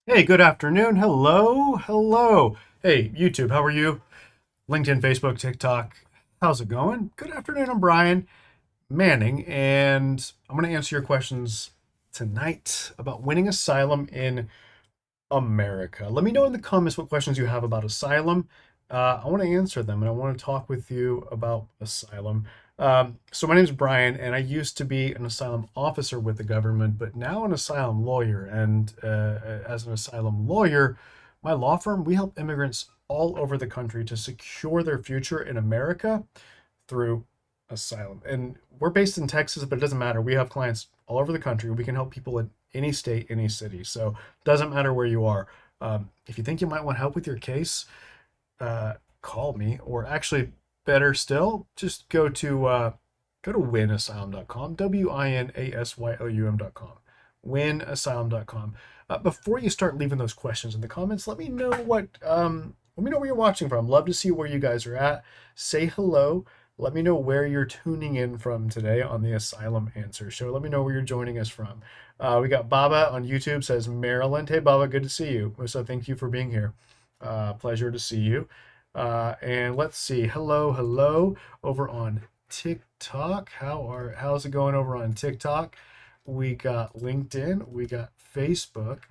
Hey, good afternoon. Hello. Hello. Hey, YouTube, how are you? LinkedIn, Facebook, TikTok. How's it going? Good afternoon. I'm Brian Manning, and I'm going to answer your questions tonight about winning asylum in America. Let me know in the comments what questions you have about asylum. I want to answer them and I want to talk with you about asylum. So, my name is Brian, and I used to be an asylum officer with the government, but now an asylum lawyer. And as an asylum lawyer, my law firm, we help immigrants all over the country to secure their future in America through asylum. And we're based in Texas, but it doesn't matter. We have clients all over the country. We can help people in any state, any city. So it doesn't matter where you are. If you think you might want help with your case, call me. Or actually, better still, just go to winasylum.com, winasylum.com, winasylum.com. Before you start leaving those questions in the comments, let me know where you're watching from. Love to see where you guys are at. Say hello. Let me know where you're tuning in from today on the Asylum Answer Show. Let me know where you're joining us from. We got Baba on YouTube, says Maryland. Hey, Baba, good to see you. So thank you for being here. Pleasure to see you. And let's see. Hello, hello over on TikTok. How's it going over on TikTok? We got LinkedIn. We got Facebook.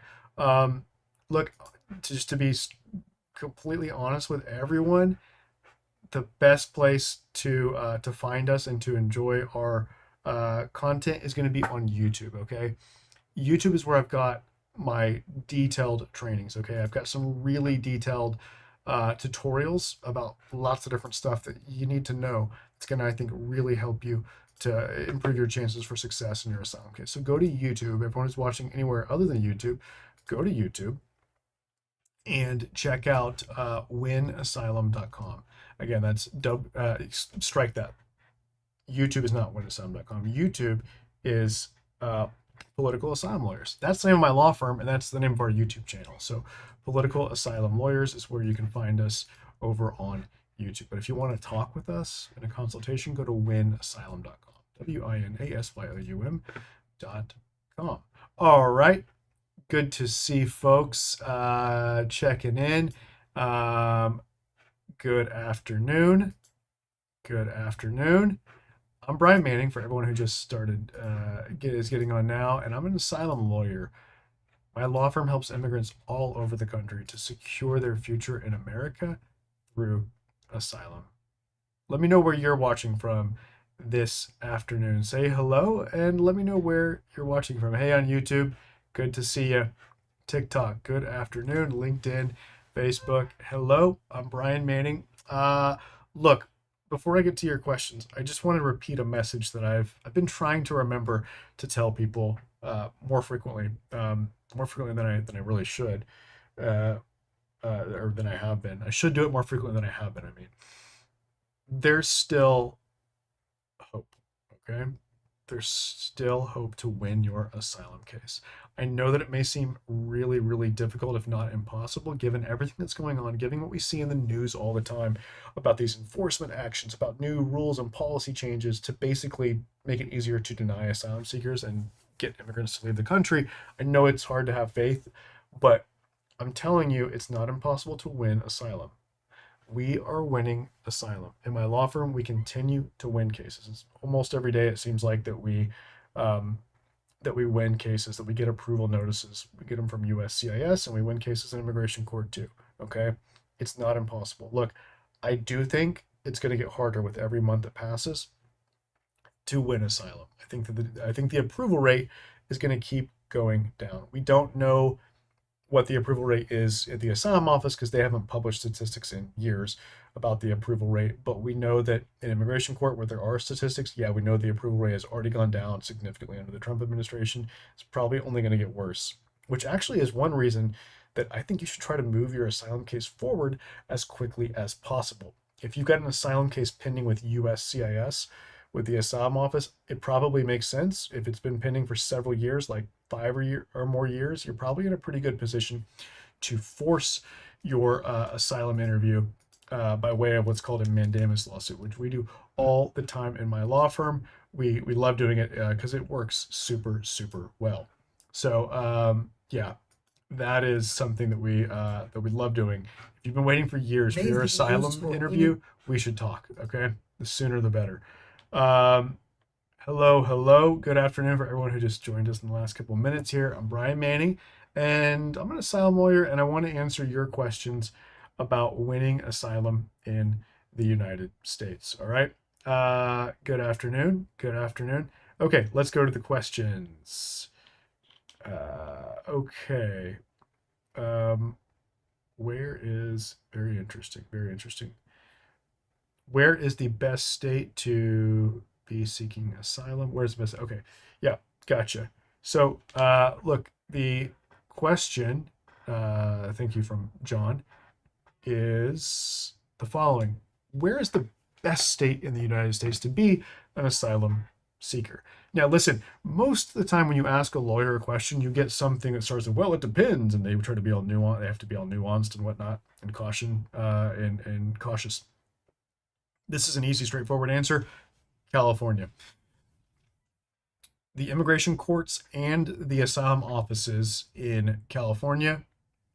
Look, just to be completely honest with everyone, the best place to find us and to enjoy our content is going to be on YouTube. Okay, YouTube is where I've got my detailed trainings. Okay, I've got some really detailed tutorials about lots of different stuff that you need to know. It's going to, I think, really help you to improve your chances for success in your asylum case. So go to YouTube. Everyone who's watching anywhere other than YouTube, go to YouTube and check out winasylum.com. Again, strike that. YouTube is not winasylum.com. YouTube is Political Asylum Lawyers. That's the name of my law firm, and that's the name of our YouTube channel. So, Political Asylum Lawyers is where you can find us over on YouTube. But if you want to talk with us in a consultation, go to winasylum.com. winasylum.com. All right. Good to see folks checking in. Um, good afternoon. Good afternoon. I'm Brian Manning for everyone who just started is getting on now, and I'm an asylum lawyer. My law firm helps immigrants all over the country to secure their future in America through asylum. Let me know where you're watching from this afternoon. Say hello and let me know where you're watching from. Hey, on YouTube, good to see you. TikTok, good afternoon. LinkedIn, Facebook, hello. I'm Brian Manning. Look, before I get to your questions, I just want to repeat a message that I've been trying to remember to tell people more frequently than I really should, uh, or than I have been. I should do it more frequently than I have been. I mean, there's still hope. Okay, there's still hope to win your asylum case. I know that it may seem really, really difficult, if not impossible, given everything that's going on, given what we see in the news all the time about these enforcement actions, about new rules and policy changes to basically make it easier to deny asylum seekers and get immigrants to leave the country. I know it's hard to have faith, but I'm telling you, it's not impossible to win asylum. We are winning asylum. In my law firm, we continue to win cases. It's almost every day it seems like um, that we win cases, that we get approval notices. We get them from USCIS, and we win cases in immigration court too. Okay, it's not impossible. Look, I do think it's going to get harder with every month that passes to win asylum. I think the approval rate is going to keep going down. We don't know what the approval rate is at the asylum office because they haven't published statistics in years about the approval rate. But we know that in immigration court, where there are statistics, yeah, we know the approval rate has already gone down significantly under the Trump administration. It's probably only going to get worse, which actually is one reason that I think you should try to move your asylum case forward as quickly as possible. If you've got an asylum case pending with USCIS, with the asylum office, it probably makes sense. If it's been pending for several years, like or more years, you're probably in a pretty good position to force your asylum interview by way of what's called a mandamus lawsuit, which we do all the time in my law firm. We love doing it because it works super, super well. So, yeah, That is something that we love doing. If you've been waiting for years for May your be asylum useful interview, in we should talk. Okay, the sooner the better. Um, Hello, hello. Good afternoon for everyone who just joined us in the last couple minutes here. I'm Brian Manning, and I'm an asylum lawyer, and I want to answer your questions about winning asylum in the United States. All right. Good afternoon. Good afternoon. Okay, let's go to the questions. Okay. Um, where is very interesting? Very interesting. Where is the best state to be seeking asylum? Where's the best? Okay, yeah, gotcha. So, look, the question, thank you from John, is the following: where is the best state in the United States to be an asylum seeker? Now, listen, most of the time when you ask a lawyer a question, you get something that starts with, well, it depends, and they try to be all nuanced. They have to be all nuanced and whatnot, and and cautious. This is an easy, straightforward answer. California. The immigration courts and the asylum offices in California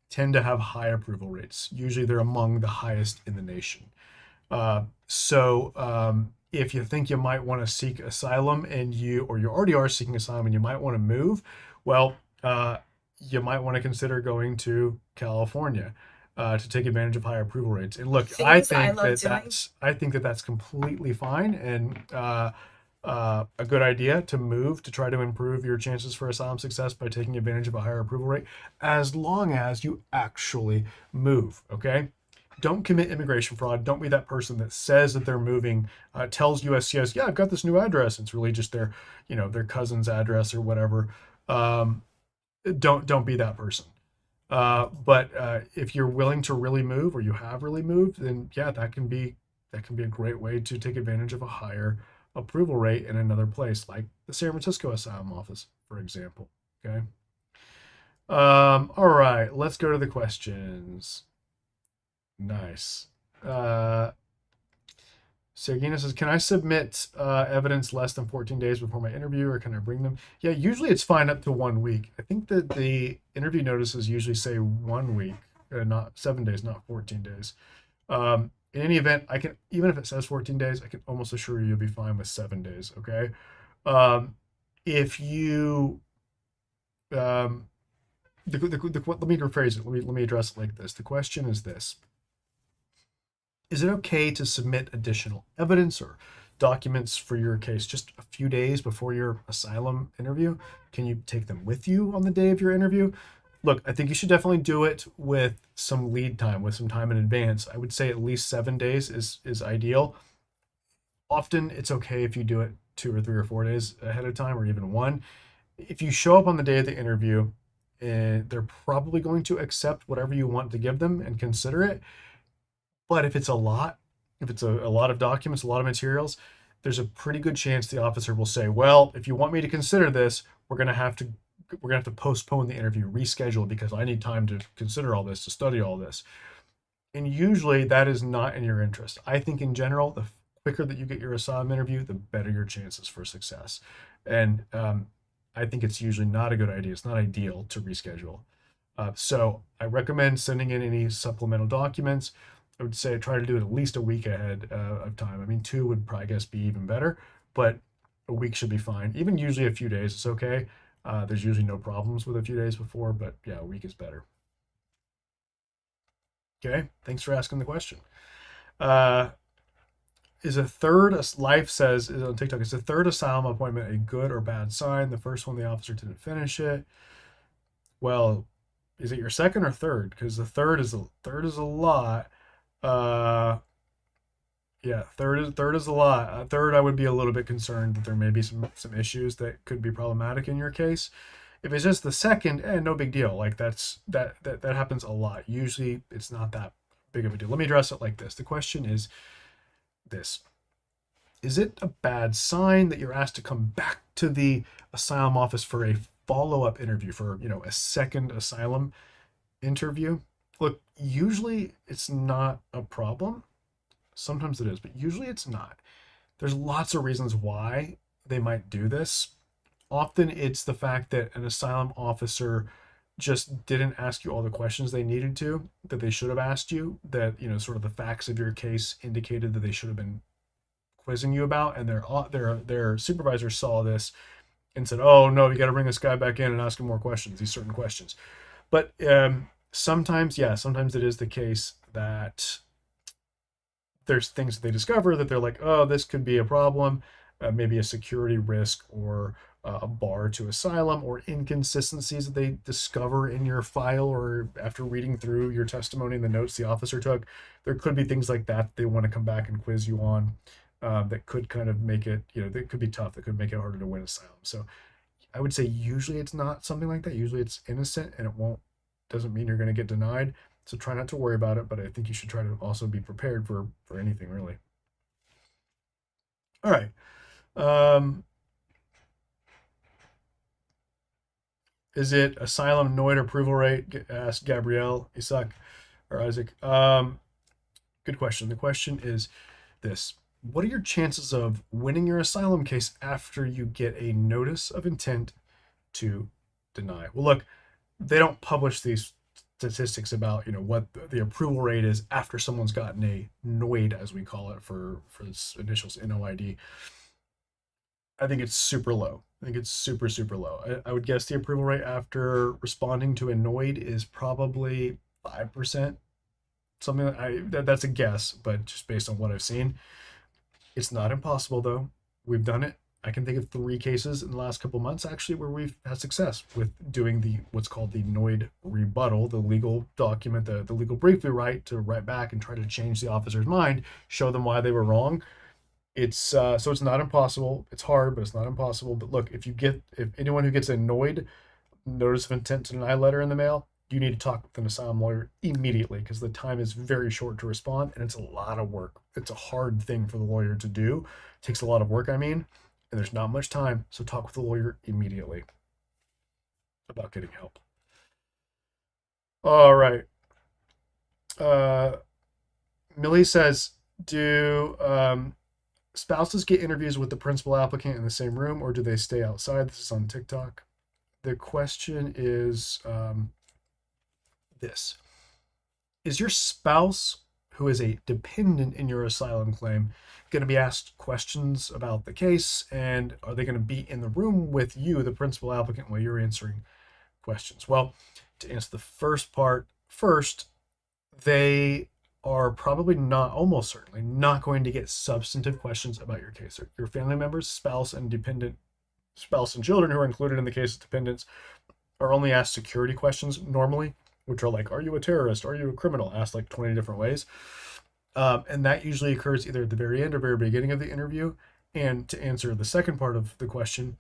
tend to have high approval rates. Usually they're among the highest in the nation. If you think you might want to seek asylum or you already are seeking asylum and you might want to move, well, you might want to consider going to California to take advantage of higher approval rates. And look, things I love doing. I think that that's completely fine and a good idea to move to try to improve your chances for asylum success by taking advantage of a higher approval rate, as long as you actually move. Okay, don't commit immigration fraud. Don't be that person that says that they're moving, tells USCIS, yeah, I've got this new address. It's really just their, their cousin's address or whatever. Um, don't be that person. But if you're willing to really move or you have really moved, then yeah, that can be a great way to take advantage of a higher approval rate in another place, like the San Francisco Asylum Office, for example. Okay. All right, let's go to the questions. Nice. Uh, Sergina says, "Can I submit evidence less than 14 days before my interview, or can I bring them?" Yeah, usually it's fine up to 1 week. I think that the interview notices usually say 1 week, not 7 days, not 14 days. In any event, I can even if it says 14 days, I can almost assure you you'll be fine with 7 days. Okay. Um, if you um, let me rephrase it. Let me address it like this. The question is this: is it okay to submit additional evidence or documents for your case just a few days before your asylum interview? Can you take them with you on the day of your interview? Look, I think you should definitely do it with some lead time, with some time in advance. I would say at least 7 days is ideal. Often it's okay if you do it 2 or 3 or 4 days ahead of time, or even one. If you show up on the day of the interview, they're probably going to accept whatever you want to give them and consider it. But if it's a lot, if it's a lot of documents, a lot of materials, there's a pretty good chance the officer will say, "Well, if you want me to consider this, we're gonna have to postpone the interview, reschedule because I need time to consider all this, to study all this." And usually that is not in your interest. I think in general, the quicker that you get your asylum interview, the better your chances for success. And I think it's usually not a good idea. It's not ideal to reschedule. So I recommend sending in any supplemental documents. I would say try to do it at least a week ahead of time. I mean, two would probably, I guess, be even better, but a week should be fine. Even usually a few days is okay. There's usually no problems with a few days before, but yeah, a week is better. Okay, thanks for asking the question. Uh, is a third life says is on TikTok? Is a third asylum appointment a good or bad sign? The first one, the officer didn't finish it. Well, is it your second or third? Because the third is a lot. Uh, yeah, third is a lot. Third, I would be a little bit concerned that there may be some issues that could be problematic in your case. If it's just the second, no big deal. Like that happens a lot. Usually, it's not that big of a deal. Let me address it like this. The question is this: is it a bad sign that you're asked to come back to the asylum office for a follow-up interview, for a second asylum interview? Look, usually it's not a problem. Sometimes it is, but usually it's not. There's lots of reasons why they might do this. Often it's the fact that an asylum officer just didn't ask you all the questions they needed to, that they should have asked you, that, sort of the facts of your case indicated that they should have been quizzing you about, and their supervisor saw this and said, "Oh no, you got to bring this guy back in and ask him more questions, these certain questions." But sometimes, yeah, sometimes it is the case that there's things that they discover that they're like, "Oh, this could be a problem, maybe a security risk or a bar to asylum, or inconsistencies that they discover in your file or after reading through your testimony and the notes the officer took. There could be things like that they want to come back and quiz you on, that could kind of make it, that could be tough, that could make it harder to win asylum. So I would say usually it's not something like that. Usually it's innocent and it won't doesn't mean you're going to get denied. So try not to worry about it, but I think you should try to also be prepared for anything really. All right. Um, is it asylum Noid approval rate? Asked Gabrielle, Isaac, or Isaac. Good question. The question is this: what are your chances of winning your asylum case after you get a notice of intent to deny? Well, look, they don't publish these statistics about what the approval rate is after someone's gotten a NOID, as we call it, for its initials, NOID. I think it's super low. I think it's super super low. I would guess the approval rate after responding to a NOID is probably 5%. Something that's a guess, but just based on what I've seen, it's not impossible though. We've done it. I can think of 3 cases in the last couple months actually where we've had success with doing the what's called the NOID rebuttal, the legal document, the legal brief we write to write back and try to change the officer's mind, show them why they were wrong. It's so it's not impossible. It's hard, but it's not impossible. But look, if anyone who gets a NOID, notice of intent to deny letter in the mail, you need to talk with an asylum lawyer immediately because the time is very short to respond and it's a lot of work. It's a hard thing for the lawyer to do. It takes a lot of work, I mean, and there's not much time. So talk with the lawyer immediately about getting help. All right. Uh, Millie says, do spouses get interviews with the principal applicant in the same room or do they stay outside? This is on TikTok. The question is this: is your spouse, who is a dependent in your asylum claim, going to be asked questions about the case? And are they going to be in the room with you, the principal applicant, while you're answering questions? Well, to answer the first part first, they are probably not, almost certainly, not going to get substantive questions about your case. Your family members, spouse, and dependent spouse and children who are included in the case as dependents are only asked security questions normally, which are like, are you a terrorist? Are you a criminal? Asked like 20 different ways. And that usually occurs either at the very end or very beginning of the interview. And to answer the second part of the question,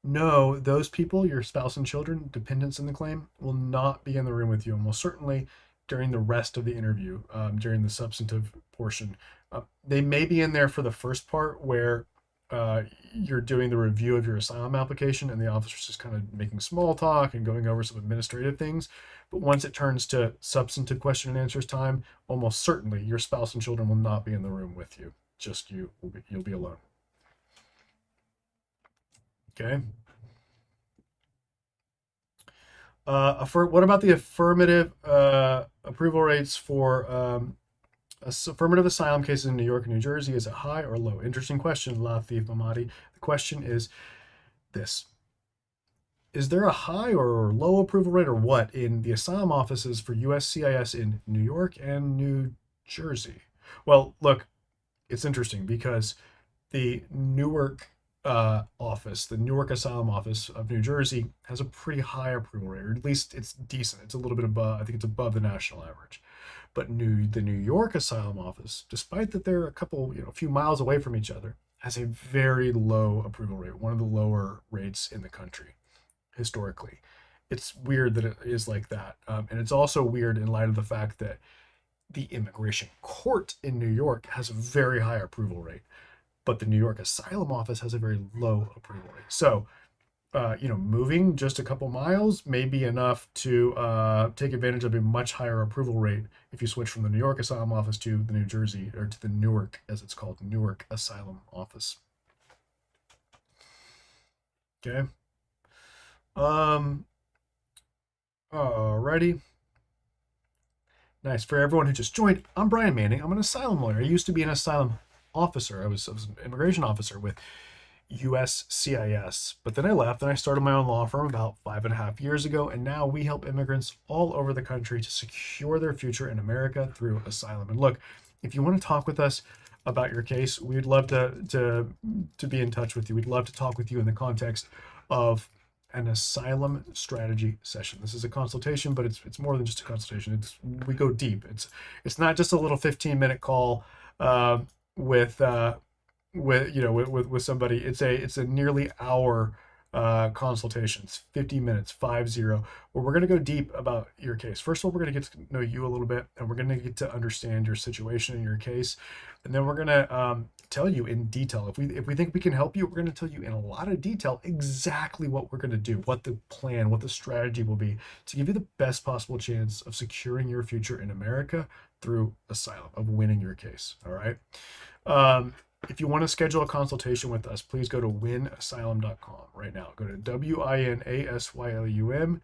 no, those people, your spouse and children, dependents in the claim, will not be in the room with you, and will certainly during the rest of the interview, during the substantive portion. They may be in there for the first part where you're doing the review of your asylum application and the officer's just kind of making small talk and going over some administrative things. But once it turns to substantive question and answers time, almost certainly your spouse and children will not be in the room with you. Just you'll be alone. Okay. What about the affirmative approval rates for affirmative asylum cases in New York and New Jersey? Is it high or low? Interesting question, Latif Mamadi. The question is this: is there a high or low approval rate or what in the asylum offices for USCIS in New York and New Jersey? Well, look, it's interesting because the Newark office, the Newark Asylum Office of New Jersey, has a pretty high approval rate, or at least it's decent. It's a little bit above, I think it's above the national average. But the New York Asylum Office, despite that they're a couple, a few miles away from each other, has a very low approval rate, one of the lower rates in the country historically. It's weird that it is like that. And it's also weird in light of the fact that the immigration court in New York has a very high approval rate, but the New York Asylum Office has a very low approval rate. So, moving just a couple miles may be enough to take advantage of a much higher approval rate if you switch from the New York Asylum Office to the New Jersey, or to the Newark, as it's called, Newark Asylum Office. Okay. Um, Alrighty. Nice. For everyone who just joined, I'm Brian Manning. I'm an asylum lawyer. I used to be an asylum officer. I was an immigration officer with USCIS. But then I left and I started my own law firm about 5.5 years ago. And now we help immigrants all over the country to secure their future in America through asylum. And look, if you want to talk with us about your case, we'd love to be in touch with you. We'd love to talk with you in the context of an asylum strategy session. This is a consultation, but it's more than just a consultation. We go deep. It's not just a little 15-minute call uh, with with somebody. It's a nearly hour consultations, 50 minutes, 50, where we're going to go deep about your case. First of all, we're going to get to know you a little bit, and we're going to get to understand your situation and your case, and then we're going to tell you in detail. If we think we can help you, we're going to tell you in a lot of detail exactly what we're going to do, what the plan, what the strategy will be to give you the best possible chance of securing your future in America through asylum, of winning your case. All right. Um, if you want to schedule a consultation with us, please go to winasylum.com right now. Go to WINASYLUM.com.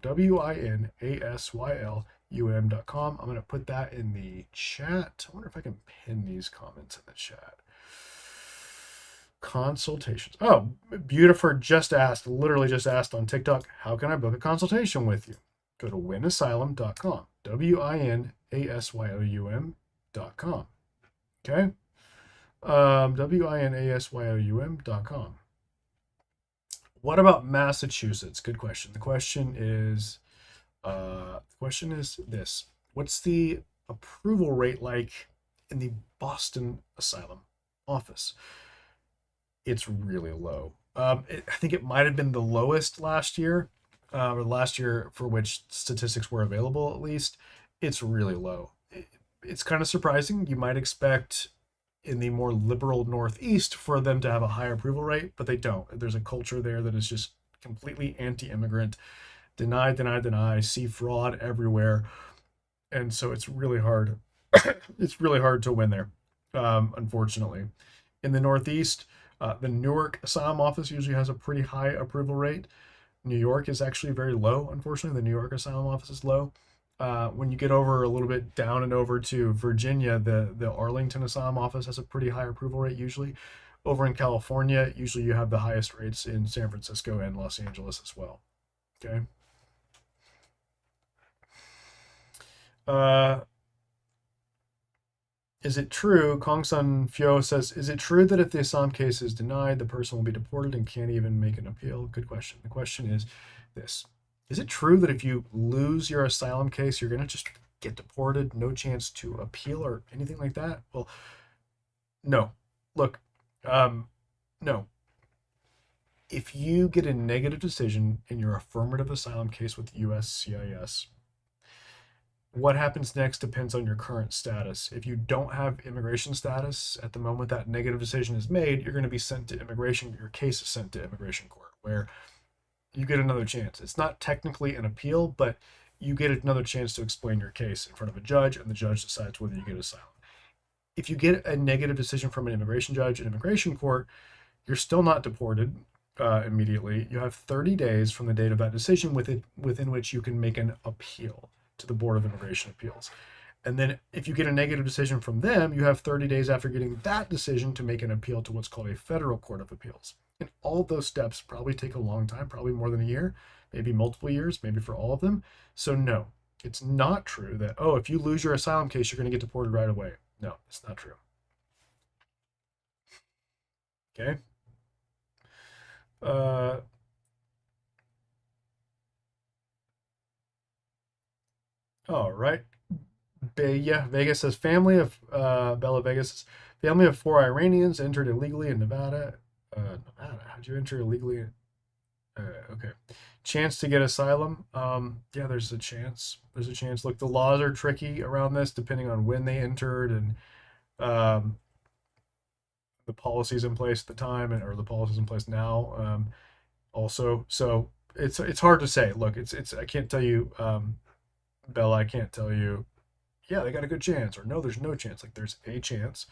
WINASYLUM.com. I'm going to put that in the chat. I wonder if I can pin these comments in the chat. Consultations. Oh, Beautiful literally just asked on TikTok, how can I book a consultation with you? Go to winasylum.com. WINASYLUM.com. Okay. WINASYLUM.com. What about Massachusetts? Good question. The question is this: what's the approval rate like in the Boston Asylum office? It's really low. I think it might have been the lowest last year, or last year for which statistics were available at least. It's really low. It's kind of surprising. You might expect in the more liberal Northeast for them to have a higher approval rate, but they don't. There's a culture there that is just completely anti-immigrant, deny, see fraud everywhere, and so it's really hard. It's really hard to win there, unfortunately. In the Northeast, the Newark Asylum Office usually has a pretty high approval rate. New York is actually very low. Unfortunately, the New York Asylum Office is low. When you get over a little bit down and over to Virginia, the Arlington Asylum Office has a pretty high approval rate usually. Over in California, usually you have the highest rates in San Francisco and Los Angeles as well. Okay. Is it true? Kong Sun Fyo says, is it true that if the asylum case is denied, the person will be deported and can't even make an appeal? Good question. The question is this: is it true that if you lose your asylum case, you're going to just get deported, no chance to appeal or anything like that? Well, no. Look, no. If you get a negative decision in your affirmative asylum case with USCIS, what happens next depends on your current status. If you don't have immigration status at the moment that negative decision is made, you're going to be sent to immigration. Your case is sent to immigration court, where you get another chance. It's not technically an appeal, but you get another chance to explain your case in front of a judge, and the judge decides whether you get asylum. If you get a negative decision from an immigration judge in immigration court, you're still not deported immediately. You have 30 days from the date of that decision within which you can make an appeal to the Board of Immigration Appeals. And then if you get a negative decision from them, you have 30 days after getting that decision to make an appeal to what's called a federal court of appeals. And all of those steps probably take a long time, probably more than a year, maybe multiple years, maybe for all of them. So no, it's not true that, oh, if you lose your asylum case, you're going to get deported right away. No, it's not true. Okay. All right. Yeah, Vegas says Bella Vegas says family of 4 Iranians entered illegally in Nevada. Nevada, how'd you enter illegally? Okay. Chance to get asylum. Yeah, there's a chance. There's a chance. Look, the laws are tricky around this depending on when they entered and um, the policies in place at the time or the policies in place now. Also, so it's hard to say. Look, it's I can't tell you, Bella. I can't tell you. Yeah, they got a good chance, or no, there's no chance. Like there's a chance,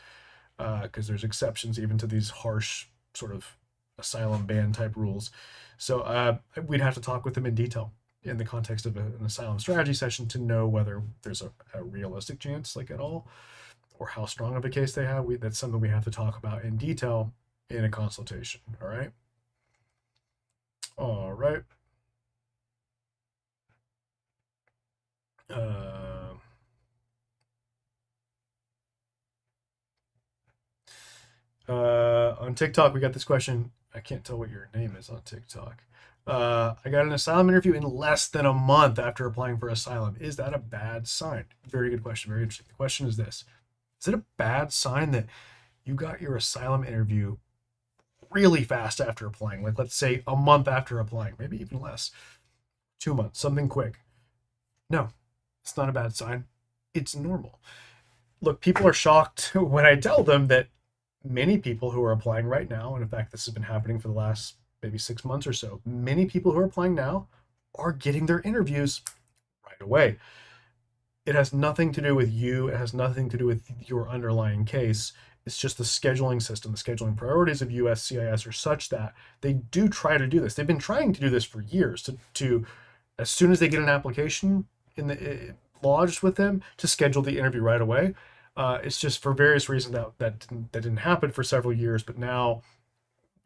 because there's exceptions even to these harsh sort of asylum ban type rules. So we'd have to talk with them in detail. in the context of an asylum strategy session to know whether there's a realistic chance, like at all, or how strong of a case they have. That's something we have to talk about in detail in a consultation. All right. All right. Uh, on TikTok, we got this question. I can't tell what your name is on TikTok. I got an asylum interview in less than a month after applying for asylum. Is that a bad sign? Very good question. Very interesting. The question is this: is it a bad sign that you got your asylum interview really fast after applying? Like, let's say a month after applying, maybe even less, 2 months, something quick. No, it's not a bad sign. It's normal. Look, people are shocked when I tell them that many people who are applying right now, and in fact, this has been happening for the last maybe 6 months or so, many people who are applying now are getting their interviews right away. It has nothing to do with you, it has nothing to do with your underlying case. It's just the scheduling system, the scheduling priorities of USCIS are such that they do try to do this. They've been trying to do this for years to as soon as they get an application in the lodged with them to schedule the interview right away. It's just for various reasons that didn't happen for several years, but now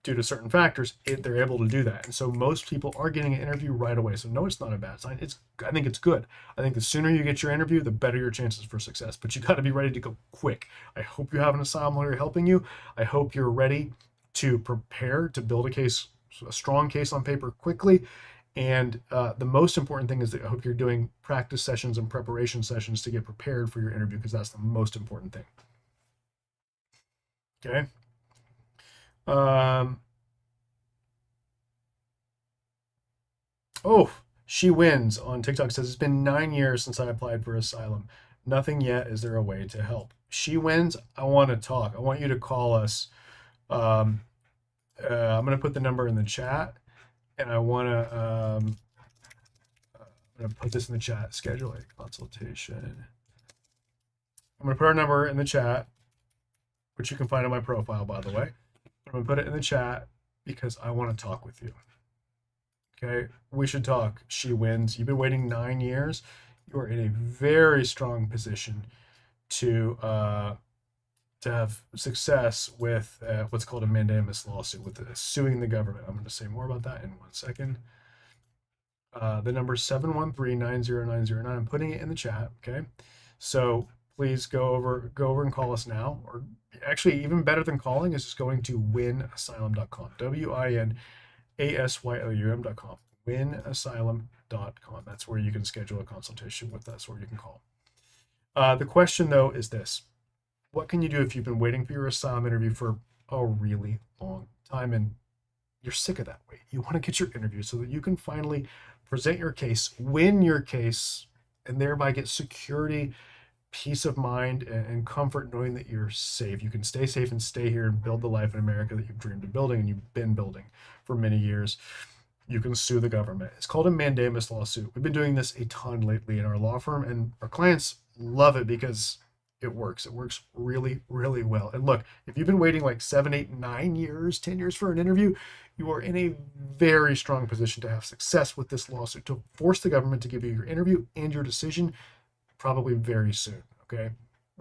due to certain factors, they're able to do that. And so most people are getting an interview right away. So no, it's not a bad sign. I think it's good. I think the sooner you get your interview, the better your chances for success. But you got to be ready to go quick. I hope you have an asylum lawyer helping you. I hope you're ready to prepare to build a strong case on paper quickly. And the most important thing is that I hope you're doing practice sessions and preparation sessions to get prepared for your interview because that's the most important thing. Okay. Um, oh, she wins on TikTok says it's been 9 years since I applied for asylum. Nothing yet. Is there a way to help? She wins. I want to talk. I want you to call us. Um, I'm going to put the number in the chat, and I'm going to put this in the chat. Schedule a consultation. I'm going to put our number in the chat, which you can find on my profile, by the way. I'm going to put it in the chat because I want to talk with you. Okay, we should talk. She wins. You've been waiting 9 years. You are in a very strong position to have success with what's called a mandamus lawsuit, with suing the government. I'm going to say more about that in 1 second. The number is 713-90909. I'm putting it in the chat. Okay, so please go over and call us now. Or actually, even better than calling is just going to winasylum.com. WINASYLUM.com. Winasylum.com. That's where you can schedule a consultation with us, or you can call. The question though is this: what can you do if you've been waiting for your asylum interview for a really long time and you're sick of that wait? You want to get your interview so that you can finally present your case, win your case, and thereby get security, peace of mind, and comfort knowing that you're safe. You can stay safe and stay here and build the life in America that you've dreamed of building and you've been building for many years. You can sue the government. It's called a mandamus lawsuit. We've been doing this a ton lately in our law firm, and our clients love it because it works. It works really, really well. And look, if you've been waiting like 7, 8, 9 years, 10 years for an interview, you are in a very strong position to have success with this lawsuit, to force the government to give you your interview and your decision probably very soon. Okay.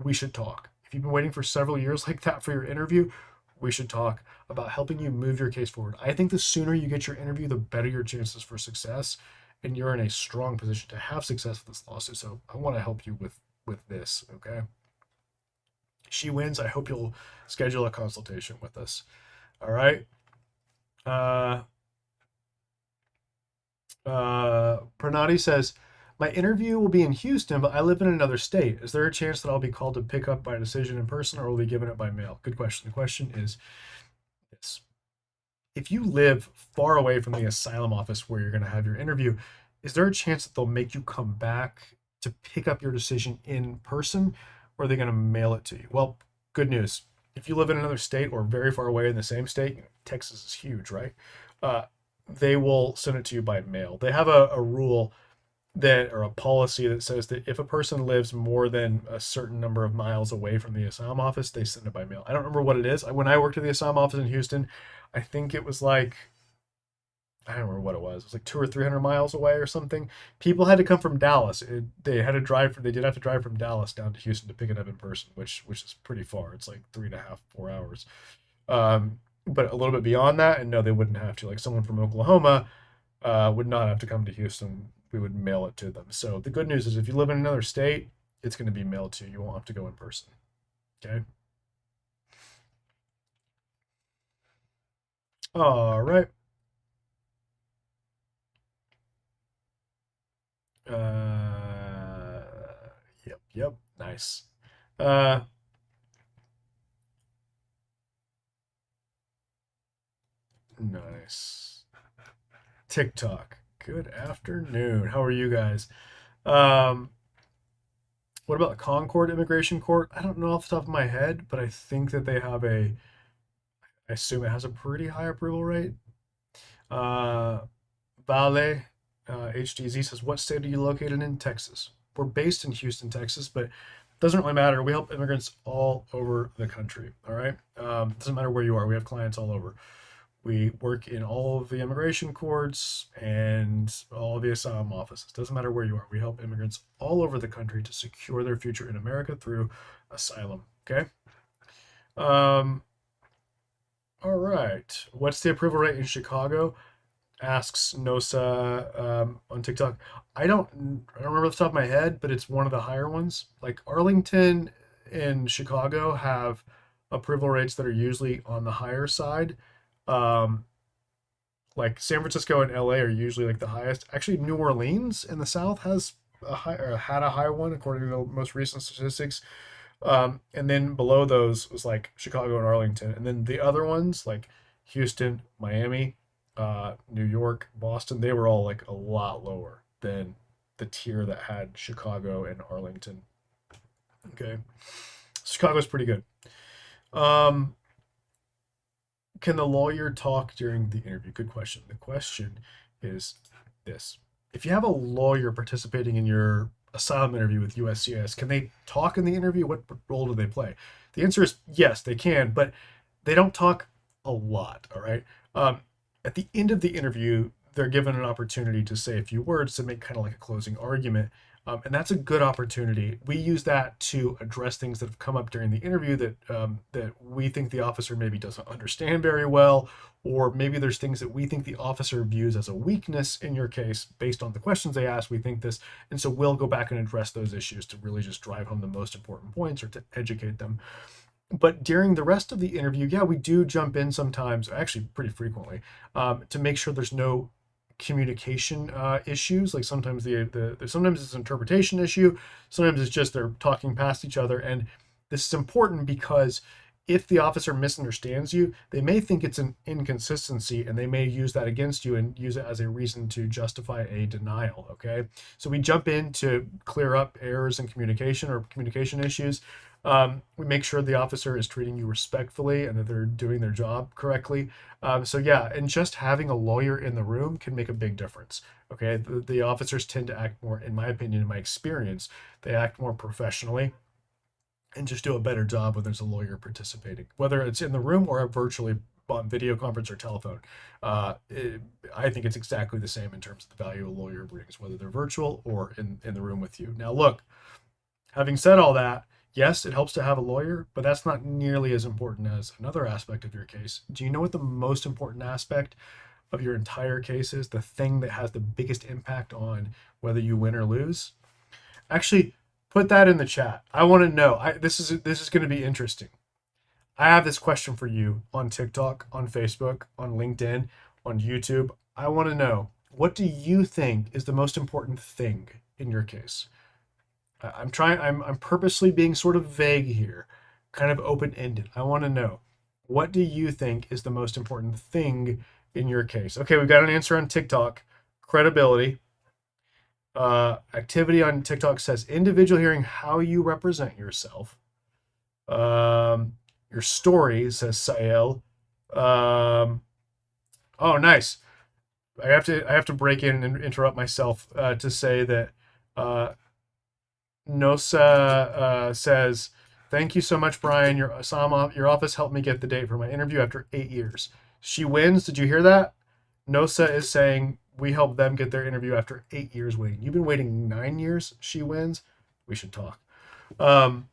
We should talk. If you've been waiting for several years like that for your interview, we should talk about helping you move your case forward. I think the sooner you get your interview, the better your chances for success. And you're in a strong position to have success with this lawsuit. So I want to help you with this. Okay. She wins. I hope you'll schedule a consultation with us. All right. Pranati says, my interview will be in Houston, but I live in another state. Is there a chance that I'll be called to pick up my decision in person, or will be given it by mail? Good question. The question is this: if you live far away from the asylum office where you're going to have your interview, is there a chance that they'll make you come back to pick up your decision in person, or are they going to mail it to you? Well, good news. If you live in another state or very far away in the same state, Texas is huge, right? They will send it to you by mail. They have a rule that, or a policy that says that if a person lives more than a certain number of miles away from the asylum office, they send it by mail. I don't remember what it is. When I worked at the asylum office in Houston, I think it was like I don't remember what it was. It was like 200 or 300 miles away or something. People had to come from Dallas. They had to drive. They did have to drive from Dallas down to Houston to pick it up in person, which is pretty far. It's like 3.5, 4 hours. But a little bit beyond that, and no, they wouldn't have to. Like someone from Oklahoma would not have to come to Houston. We would mail it to them. So the good news is, if you live in another state, it's going to be mailed to you. You won't have to go in person. Okay. All right. Uh, yep. Yep. Nice. Uh, nice. TikTok. Good afternoon. How are you guys? Um, what about Concord Immigration Court? I don't know off the top of my head, but I think that they have I assume it has a pretty high approval rate. Uh, Vale, HDZ says, what state are you located in? Texas. We're based in Houston, Texas, but it doesn't really matter. We help immigrants all over the country. All right. It doesn't matter where you are. We have clients all over. We work in all of the immigration courts and all of the asylum offices. Doesn't matter where you are. We help immigrants all over the country to secure their future in America through asylum. Okay. Um, all right. What's the approval rate in Chicago? Asks Nosa on TikTok. I don't remember off the top of my head, but it's one of the higher ones. Like Arlington and Chicago have approval rates that are usually on the higher side. Um, like San Francisco and LA are usually like the highest. Actually, New Orleans in the South has a high or had a high one according to the most recent statistics. And then below those was like Chicago and Arlington, and then the other ones like Houston, Miami, New York, Boston, they were all like a lot lower than the tier that had Chicago and Arlington. Okay, Chicago's pretty good. Um, can the lawyer talk during the interview? Good question. The question is this: if you have a lawyer participating in your asylum interview with USCIS, can they talk in the interview? What role do they play? The answer is yes, they can, but they don't talk a lot. All right. Um, at the end of the interview, they're given an opportunity to say a few words to make kind of like a closing argument. And that's a good opportunity. We use that to address things that have come up during the interview that we think the officer maybe doesn't understand very well, or maybe there's things that we think the officer views as a weakness in your case based on the questions they ask. We think this, and so we'll go back and address those issues to really just drive home the most important points or to educate them. But during the rest of the interview, yeah, we do jump in sometimes, actually pretty frequently, to make sure there's no communication issues. Like sometimes sometimes it's an interpretation issue, sometimes it's just they're talking past each other, and this is important because if the officer misunderstands you, they may think it's an inconsistency and they may use that against you and use it as a reason to justify a denial. Okay, so we jump in to clear up errors in communication or communication issues. We make sure the officer is treating you respectfully and that they're doing their job correctly. So yeah, and just having a lawyer in the room can make a big difference. Okay, the officers tend to act more, in my opinion, in my experience, they act more professionally and just do a better job when there's a lawyer participating, whether it's in the room or virtually on video conference or telephone. I think it's exactly the same in terms of the value a lawyer brings, whether they're virtual or in the room with you. Now, look, having said all that, yes, it helps to have a lawyer, but that's not nearly as important as another aspect of your case. Do you know what the most important aspect of your entire case is? The thing that has the biggest impact on whether you win or lose? Actually, put that in the chat. I want to know. This is going to be interesting. I have this question for you on TikTok, on Facebook, on LinkedIn, on YouTube. I want to know, what do you think is the most important thing in your case? I'm purposely being sort of vague here, kind of open-ended. I want to know, what do you think is the most important thing in your case? Okay, we've got an answer on TikTok. Credibility. Activity on TikTok says individual hearing how you represent yourself. Your story, says Sael. Oh, nice. I have to break in and interrupt myself to say that Nosa says, "Thank you so much, Brian. Your office helped me get the date for my interview after 8 years." She wins. Did you hear that? Nosa is saying we helped them get their interview after 8 years waiting. You've been waiting 9 years. She wins. We should talk. Um,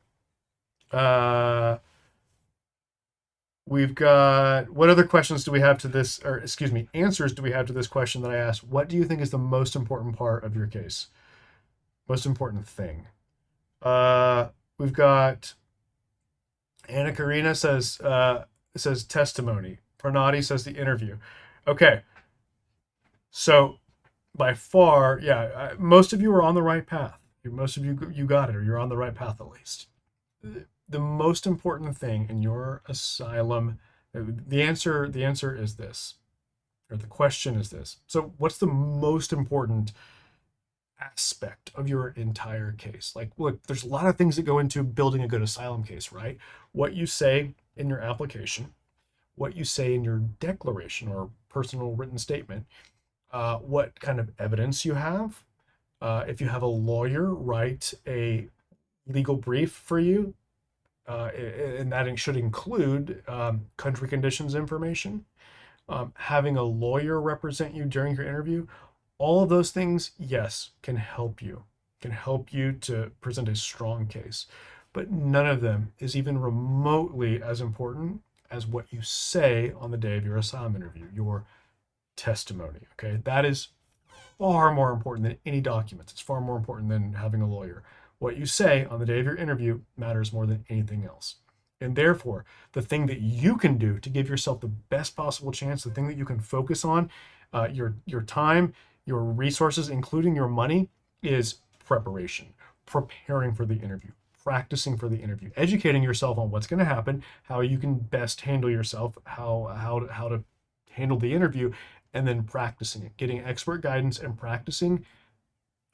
uh, we've got, what other questions do we have to this, or excuse me, answers do we have to this question that I asked? What do you think is the most important part of your case? Most important thing. Uh, we've got Anna Karina says testimony. Pranati says the interview. Okay, so by far, yeah, most of you are on the right path. Most of you got it, or you're on the right path at least. The most important thing in your asylum, the answer is this, or the question is this. So, what's the most important aspect of your entire case? Like, look, there's a lot of things that go into building a good asylum case, right? What you say in your application, what you say in your declaration or personal written statement, what kind of evidence you have. If you have a lawyer write a legal brief for you, and that should include country conditions information, having a lawyer represent you during your interview, all of those things, yes, can help you to present a strong case. But none of them is even remotely as important as what you say on the day of your asylum interview, your testimony. Okay, that is far more important than any documents. It's far more important than having a lawyer. What you say on the day of your interview matters more than anything else. And therefore, the thing that you can do to give yourself the best possible chance, the thing that you can focus on, your time, your resources, including your money, is preparation, preparing for the interview, practicing for the interview, educating yourself on what's going to happen, how you can best handle yourself, how to handle the interview, and then practicing it, getting expert guidance and practicing.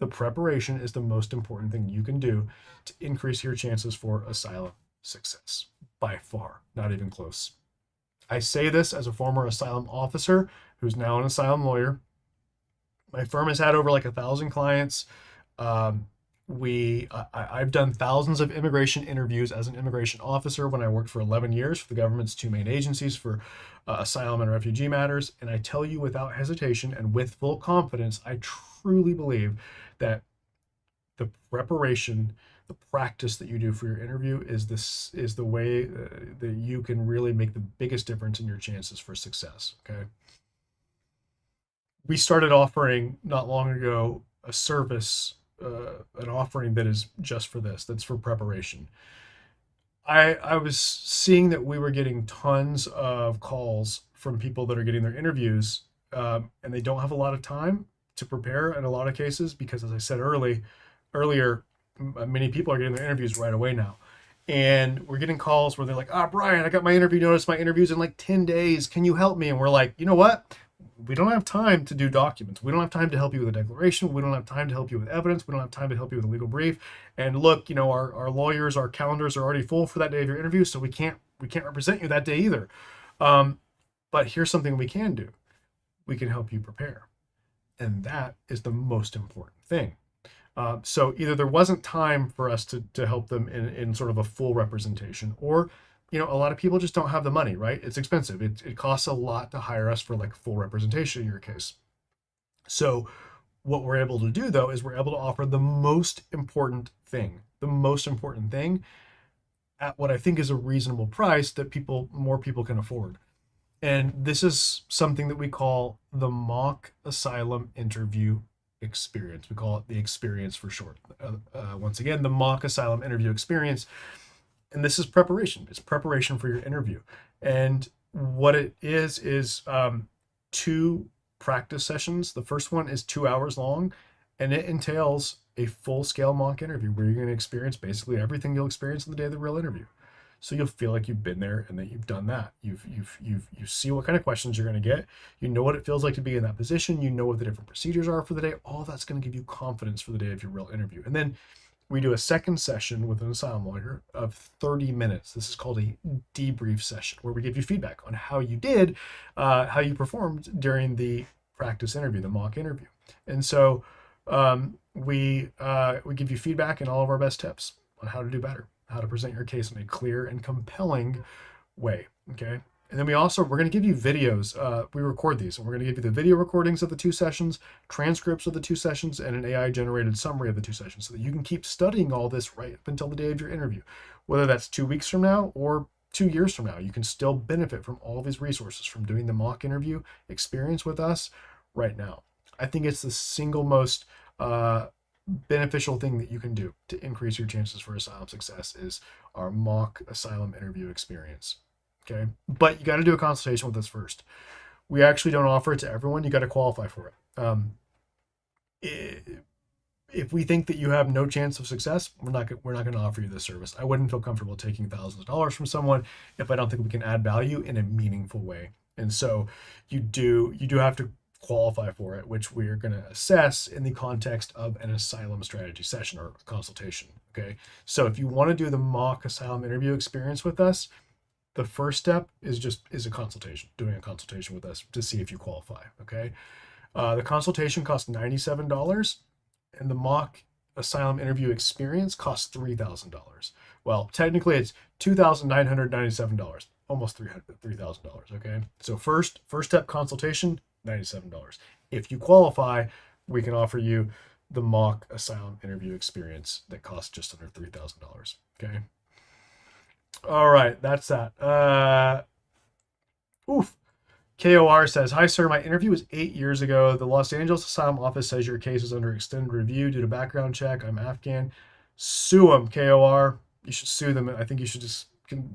The preparation is the most important thing you can do to increase your chances for asylum success, by far, not even close. I say this as a former asylum officer who's now an asylum lawyer. My firm has had over like 1,000 clients. Um, I've done thousands of immigration interviews as an immigration officer when I worked for 11 years for the government's two main agencies for asylum and refugee matters. And I tell you without hesitation and with full confidence, I truly believe that the preparation, the practice that you do for your interview is the way that you can really make the biggest difference in your chances for success. Okay. We started offering not long ago a service, an offering that is just for this, that's for preparation. I was seeing that we were getting tons of calls from people that are getting their interviews, and they don't have a lot of time to prepare in a lot of cases because, as I said earlier, many people are getting their interviews right away now. And we're getting calls where they're like, Brian, I got my interview notice. My interview's in like 10 days. Can you help me? And we're like, you know what? We don't have time to do documents. We don't have time to help you with a declaration. We don't have time to help you with evidence. We don't have time to help you with a legal brief. And look, our lawyers, our calendars are already full for that day of your interview, so we can't represent you that day either. Um, but here's something we can do. We can help you prepare. And that is the most important thing. So either there wasn't time for us to help them in sort of a full representation, or a lot of people just don't have the money, right? It's expensive. It costs a lot to hire us for like full representation in your case. So what we're able to do though is we're able to offer the most important thing at what I think is a reasonable price that more people can afford. And this is something that we call the mock asylum interview experience. We call it the experience for short. Once again, the mock asylum interview experience. And this is preparation. It's preparation for your interview. And what it is two practice sessions. The first one is 2 hours long, and it entails a full scale mock interview where you're going to experience basically everything you'll experience on the day of the real interview. So you'll feel like you've been there and that you've done that. You see what kind of questions you're going to get. You know what it feels like to be in that position. You know what the different procedures are for the day. All that's going to give you confidence for the day of your real interview. And then we do a second session with an asylum lawyer of 30 minutes. This is called a debrief session where we give you feedback on how you did, how you performed during the practice interview, the mock interview. And so we give you feedback and all of our best tips on how to do better, how to present your case in a clear and compelling way. Okay. And then we're going to give you videos. We record these, and we're going to give you the video recordings of the 2 sessions, transcripts of the 2 sessions, and an AI generated summary of the 2 sessions so that you can keep studying all this right up until the day of your interview. Whether that's 2 weeks from now or 2 years from now, you can still benefit from all these resources from doing the mock interview experience with us right now. I think it's the single most beneficial thing that you can do to increase your chances for asylum success is our mock asylum interview experience. Okay. But you got to do a consultation with us first. We actually don't offer it to everyone. You got to qualify for it. If we think that you have no chance of success, we're not going to offer you this service. I wouldn't feel comfortable taking thousands of dollars from someone if I don't think we can add value in a meaningful way. And so you do have to qualify for it, which we are going to assess in the context of an asylum strategy session or consultation. Okay. So if you want to do the mock asylum interview experience with us, the first step is a consultation, doing a consultation with us to see if you qualify. Okay. The consultation costs $97, and the mock asylum interview experience costs $3,000. Well, technically it's $2,997, almost $3,000. Okay. So first step consultation, $97. If you qualify, we can offer you the mock asylum interview experience that costs just under $3,000. Okay. All right, that's that. KOR says, "Hi, sir. My interview was 8 years ago. The Los Angeles Asylum office says your case is under extended review due to background check. I'm Afghan. Sue them, KOR. You should sue them. I think you should just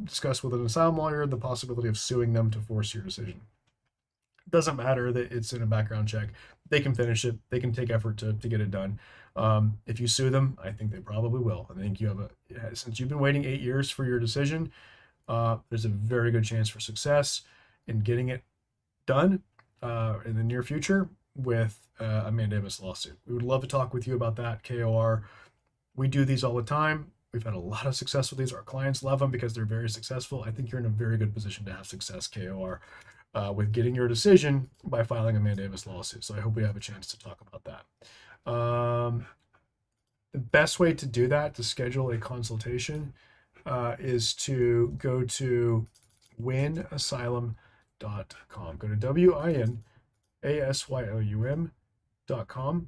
discuss with an asylum lawyer the possibility of suing them to force your decision. It doesn't matter that it's in a background check. They can finish it. They can take effort to get it done. If you sue them, I think they probably will. I think you have since you've been waiting 8 years for your decision, there's a very good chance for success in getting it done in the near future with a mandamus lawsuit. We would love to talk with you about that, KOR. We do these all the time. We've had a lot of success with these. Our clients love them because they're very successful. I think you're in a very good position to have success, KOR, with getting your decision by filing a mandamus lawsuit. So I hope we have a chance to talk about that. The best way to do that, to schedule a consultation, is to go to winasylum.com. Go to winasylum.com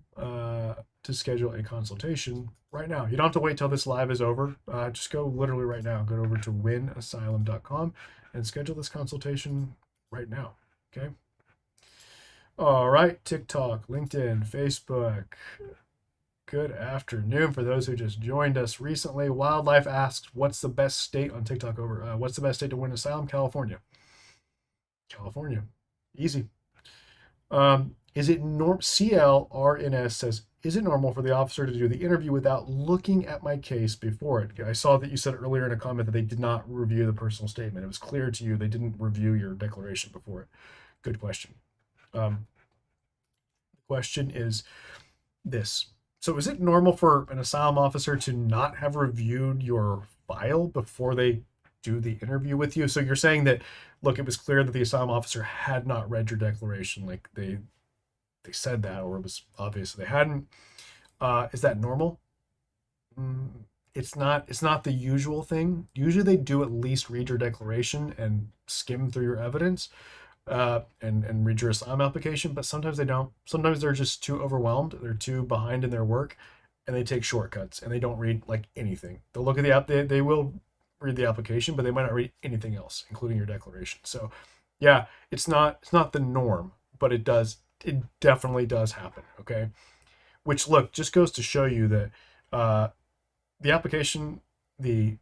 to schedule a consultation right now. You don't have to wait till this live is over. Just go literally right now. Go over to winasylum.com and schedule this consultation right now. Okay. All right. TikTok, LinkedIn, Facebook. Good afternoon for those who just joined us recently. Wildlife asks, what's the best state on TikTok what's the best state to win asylum? California. California. Easy. Is it CLRNS says, is it normal for the officer to do the interview without looking at my case before it? I saw that you said earlier in a comment that they did not review the personal statement. It was clear to you they didn't review your declaration before it. Good question. The question is this. So is it normal for an asylum officer to not have reviewed your file before they do the interview with you? So you're saying that, look, it was clear that the asylum officer had not read your declaration, like they said that, or it was obvious they hadn't. Is that normal? It's not the usual thing. Usually they do at least read your declaration and skim through your evidence and read your asylum application, but sometimes they don't. Sometimes they're just too overwhelmed. They're too behind in their work, and they take shortcuts and they don't read like anything. They'll look at the app. They will read the application, but they might not read anything else, including your declaration. So, yeah, it's not the norm, but it definitely does happen. Okay, which, look, just goes to show you that the application, the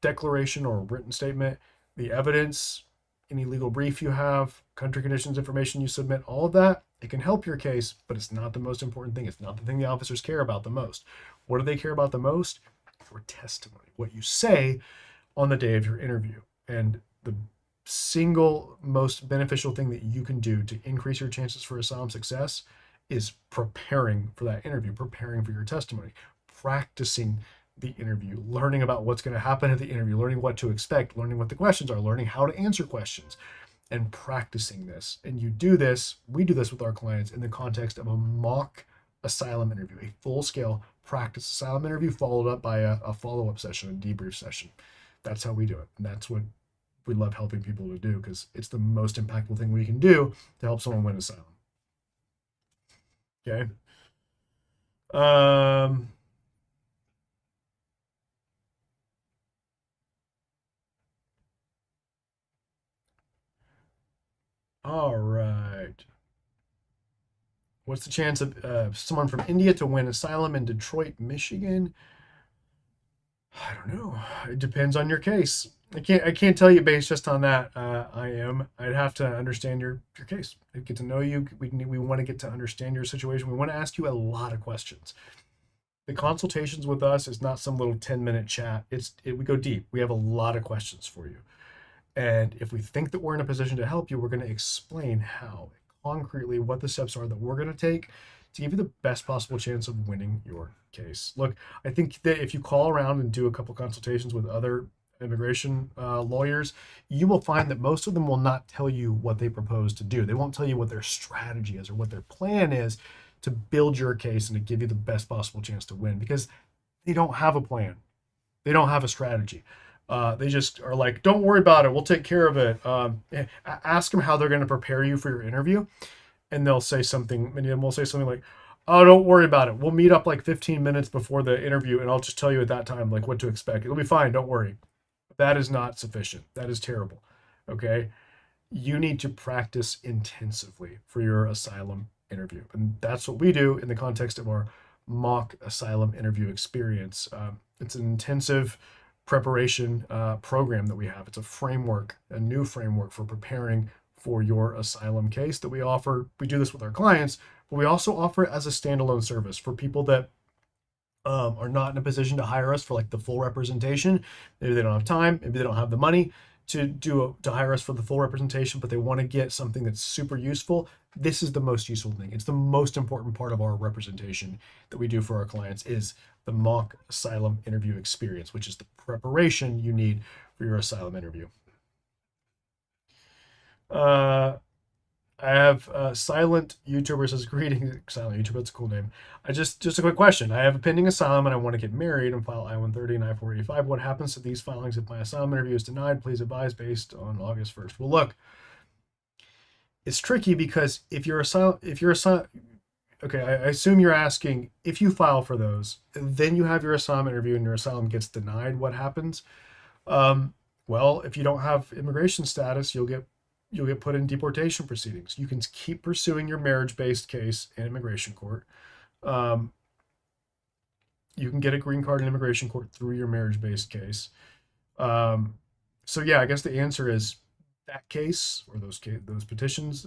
declaration or written statement, the evidence, any legal brief you have, country conditions information you submit, all of that, it can help your case, but it's not the most important thing. It's not the thing the officers care about the most. What do they care about the most? Your testimony, what you say on the day of your interview. And the single most beneficial thing that you can do to increase your chances for asylum success is preparing for that interview, preparing for your testimony, practicing the interview, learning about what's going to happen at the interview, learning what to expect, learning what the questions are, learning how to answer questions, and practicing this. And we do this with our clients in the context of a mock asylum interview, a full-scale practice asylum interview followed up by a follow-up session, a debrief session. That's how we do it. And that's what we love helping people to do because it's the most impactful thing we can do to help someone win asylum. Okay. Um, all right. What's the chance of someone from India to win asylum in Detroit, Michigan? I don't know. It depends on your case. I can't tell you based just on that. I'd have to understand your case. I'd get to know you. We want to get to understand your situation. We want to ask you a lot of questions. The consultations with us is not some little 10-minute chat. We go deep. We have a lot of questions for you. And if we think that we're in a position to help you, we're going to explain how concretely what the steps are that we're going to take to give you the best possible chance of winning your case. Look, I think that if you call around and do a couple consultations with other immigration lawyers, you will find that most of them will not tell you what they propose to do. They won't tell you what their strategy is or what their plan is to build your case and to give you the best possible chance to win because they don't have a plan. They don't have a strategy. They just are like, don't worry about it. We'll take care of it. Ask them how they're going to prepare you for your interview. And they'll say something, many of them will say something like, oh, don't worry about it. We'll meet up like 15 minutes before the interview and I'll just tell you at that time, like what to expect. It'll be fine. Don't worry. That is not sufficient. That is terrible. Okay. You need to practice intensively for your asylum interview. And that's what we do in the context of our mock asylum interview experience. It's an intensive preparation program that we have. It's a framework, a new framework for preparing for your asylum case that we offer. We do this with our clients, but we also offer it as a standalone service for people that are not in a position to hire us for like the full representation. Maybe they don't have time, maybe they don't have the money to hire us for the full representation, but they want to get something that's super useful. This is the most useful thing. It's the most important part of our representation that we do for our clients is the mock asylum interview experience, which is the preparation you need for your asylum interview. Uh, I have silent YouTuber says greetings. Silent YouTuber, that's a cool name. I just a quick question. I have a pending asylum and I want to get married and file I-130 and I-485. What happens to these filings if my asylum interview is denied? Please advise based on August 1st. Well, look, it's tricky because if you're asylum, okay, I assume you're asking if you file for those, then you have your asylum interview and your asylum gets denied. What happens? Um, well, if you don't have immigration status, you'll get put in deportation proceedings. You can keep pursuing your marriage-based case in immigration court. Um, you can get a green card in immigration court through your marriage-based case. Um, so yeah, I guess the answer is that case or those petitions.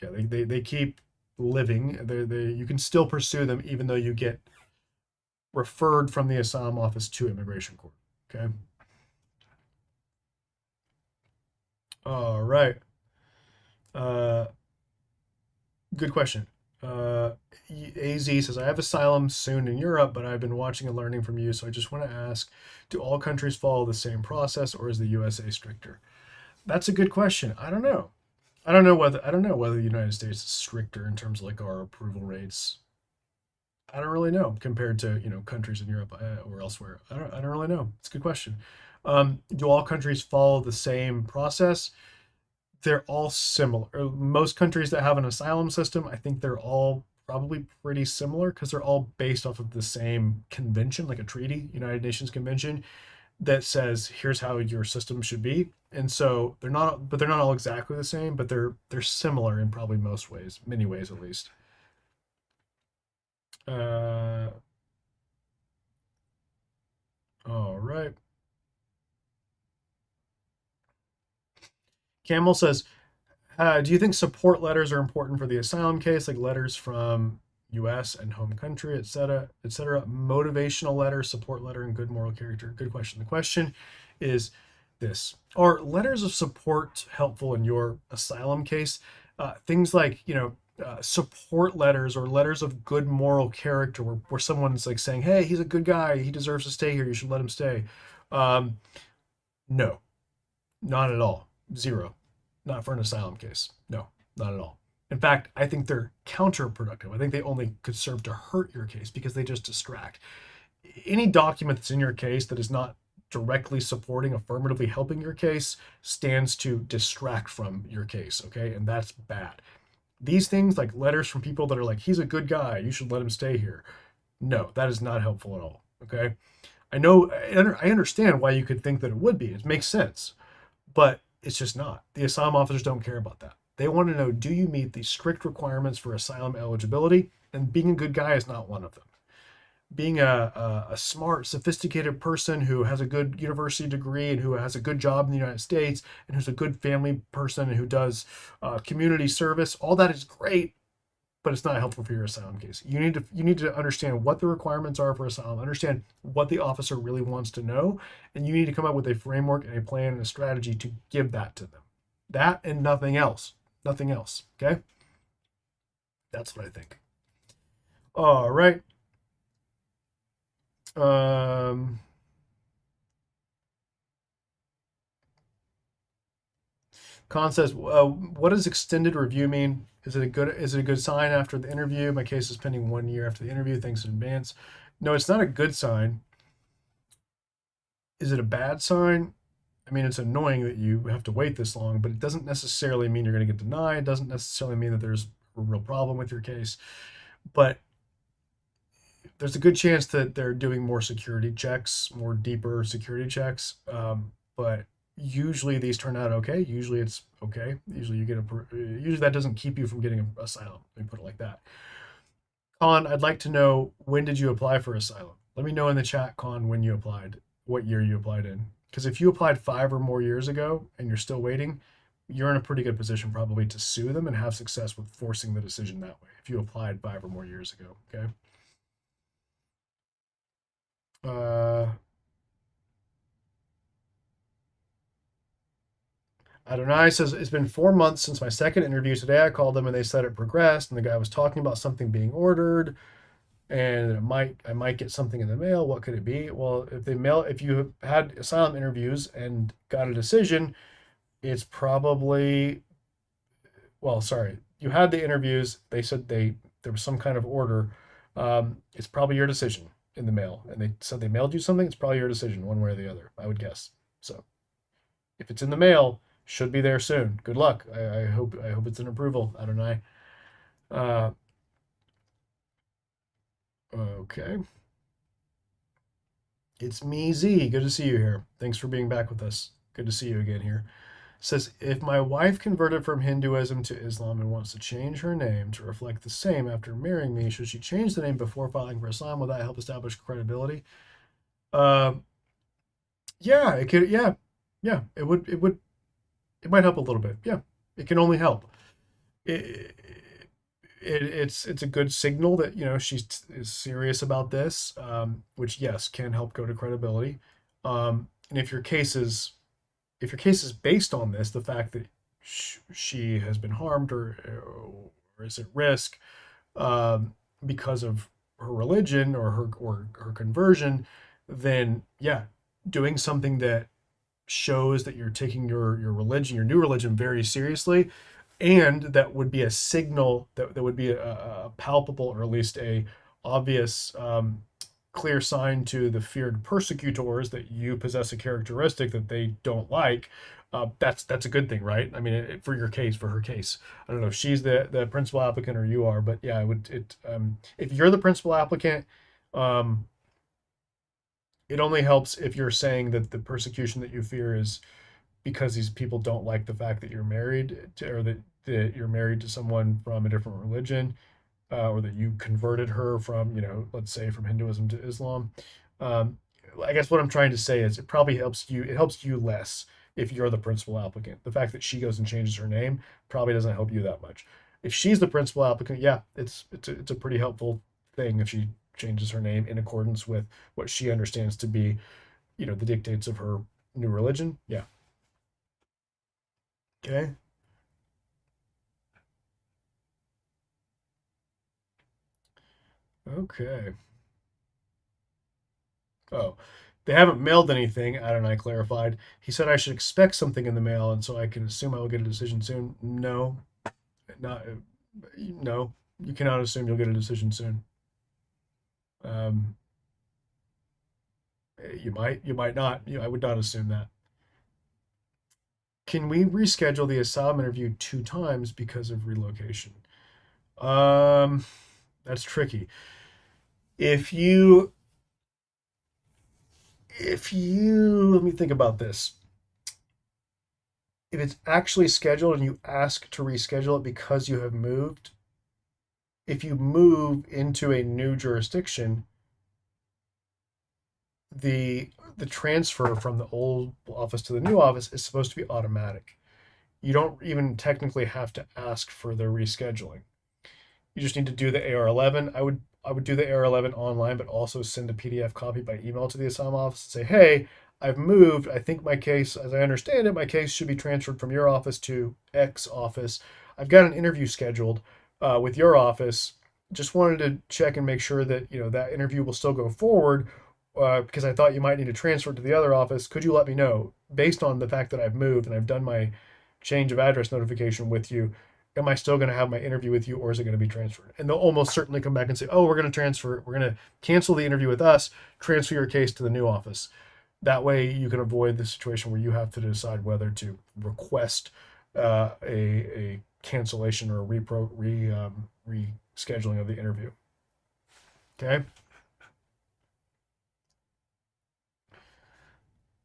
Yeah, they keep living. They you can still pursue them even though you get referred from the asylum office to immigration court. Okay. All right. Uh, Good question. Uh, AZ says, I have asylum soon in Europe, but I've been watching and learning from you. So I just want to ask, do all countries follow the same process or is the USA stricter? That's a good question. I don't know. I don't know whether the United States is stricter in terms of like our approval rates. I don't really know compared to, countries in Europe or elsewhere. I don't really know. It's a good question. Do all countries follow the same process? They're all similar. Most countries that have an asylum system, I think they're all probably pretty similar because they're all based off of the same convention, like a treaty, United Nations convention that says here's how your system should be. And so they're not all exactly the same, but they're similar in probably most ways, many ways at least. Uh, all right. Camel says, do you think support letters are important for the asylum case, like letters from U.S. and home country, et cetera, et cetera? Motivational letter, support letter, and good moral character. Good question. The question is this: are letters of support helpful in your asylum case? Things like support letters or letters of good moral character, where someone's like saying, "Hey, he's a good guy. He deserves to stay here. You should let him stay." Um, no, not at all. Zero. Not for an asylum case. No, not at all. In fact, I think they're counterproductive. I think they only could serve to hurt your case because they just distract. Any document that's in your case that is not directly supporting, affirmatively helping your case stands to distract from your case, okay? And that's bad. These things, like letters from people that are like, he's a good guy, you should let him stay here. No, that is not helpful at all, okay? I know, I understand why you could think that it would be. It makes sense, but it's just not. The asylum officers don't care about that. They want to know, do you meet the strict requirements for asylum eligibility? And being a good guy is not one of them. Being a smart, sophisticated person who has a good university degree and who has a good job in the United States and who's a good family person and who does community service, all that is great, but it's not helpful for your asylum case. You need to understand what the requirements are for asylum, understand what the officer really wants to know, and you need to come up with a framework and a plan and a strategy to give that to them. That and nothing else. Nothing else. Okay? That's what I think. All right. Um, Khan says, "What does extended review mean? Is it a good sign after the interview? My case is pending 1 year after the interview. Thanks in advance." No, it's not a good sign. Is it a bad sign? I mean, it's annoying that you have to wait this long, but it doesn't necessarily mean you're going to get denied. It doesn't necessarily mean that there's a real problem with your case. But there's a good chance that they're doing more security checks, more deeper security checks. But usually these turn out okay. Usually it's okay. Usually that doesn't keep you from getting asylum. Let me put it like that. Con, I'd like to know, when did you apply for asylum? Let me know in the chat, Con, when you applied, what year you applied in. Because if you applied 5 or more years ago and you're still waiting, you're in a pretty good position probably to sue them and have success with forcing the decision that way. If you applied 5 or more years ago, okay. Uh, Adonai says, it's been 4 months since my second interview. Today I called them and they said it progressed, and the guy was talking about something being ordered, and I might get something in the mail. What could it be? Well, if you had asylum interviews and got a decision, it's probably, well, sorry, you had the interviews. They said there was some kind of order. It's probably your decision in the mail, and they said they mailed you something. It's probably your decision, one way or the other, I would guess. So if it's in the mail, should be there soon. Good luck. I hope it's an approval. I don't know. Uh, okay. It's me, Z. Good to see you here. Thanks for being back with us. Good to see you again here. Says, if my wife converted from Hinduism to Islam and wants to change her name to reflect the same after marrying me, should she change the name before filing for Islam? Will that help establish credibility? Uh, yeah, it could. Yeah, yeah, it would. It would. It might help a little bit. Yeah, it can only help. It, it's a good signal that is serious about this, which yes can help go to credibility. And if your case is based on this, the fact that she has been harmed or is at risk because of her religion or her conversion, then yeah, doing something that shows that you're taking your religion, your new religion, very seriously, and that would be a signal that would be a palpable, or at least a obvious, clear sign to the feared persecutors that you possess a characteristic that they don't like. That's a good thing, right? I mean, for your case, for her case, I don't know if she's the principal applicant or you are, but yeah, if you're the principal applicant, um, it only helps if you're saying that the persecution that you fear is because these people don't like the fact that you're married to, or that you're married to someone from a different religion, or that you converted her from, let's say from Hinduism to Islam. Um, I guess what I'm trying to say is it probably helps you. It helps you less if you're the principal applicant. The fact that she goes and changes her name probably doesn't help you that much. If she's the principal applicant, yeah, it's a pretty helpful thing if she changes her name in accordance with what she understands to be, the dictates of her new religion. Yeah. Okay. Okay. Oh, they haven't mailed anything, Adonai clarified. He said I should expect something in the mail, and so I can assume I will get a decision soon. No, not no. You cannot assume you'll get a decision soon. Um, You might not. I would not assume that. Can we reschedule the asylum interview 2 times because of relocation? Um, that's tricky. If you, let me think about this. If it's actually scheduled and you ask to reschedule it because you have moved, if you move into a new jurisdiction, the the transfer from the old office to the new office is supposed to be automatic. You don't even technically have to ask for the rescheduling. You just need to do the AR11. I would do the AR11 online, but also send a PDF copy by email to the asylum office and say, "Hey, I've moved. I think my case, as I understand it, my case should be transferred from your office to X office. I've got an interview scheduled with your office. Just wanted to check and make sure that that interview will still go forward." Because I thought you might need to transfer to the other office. Could you let me know, based on the fact that I've moved and I've done my change of address notification with you, am I still going to have my interview with you, or is it going to be transferred? And they'll almost certainly come back and say, oh, we're going to transfer, we're going to cancel the interview with us, transfer your case to the new office. That way you can avoid the situation where you have to decide whether to request a cancellation or a rescheduling of the interview. Okay.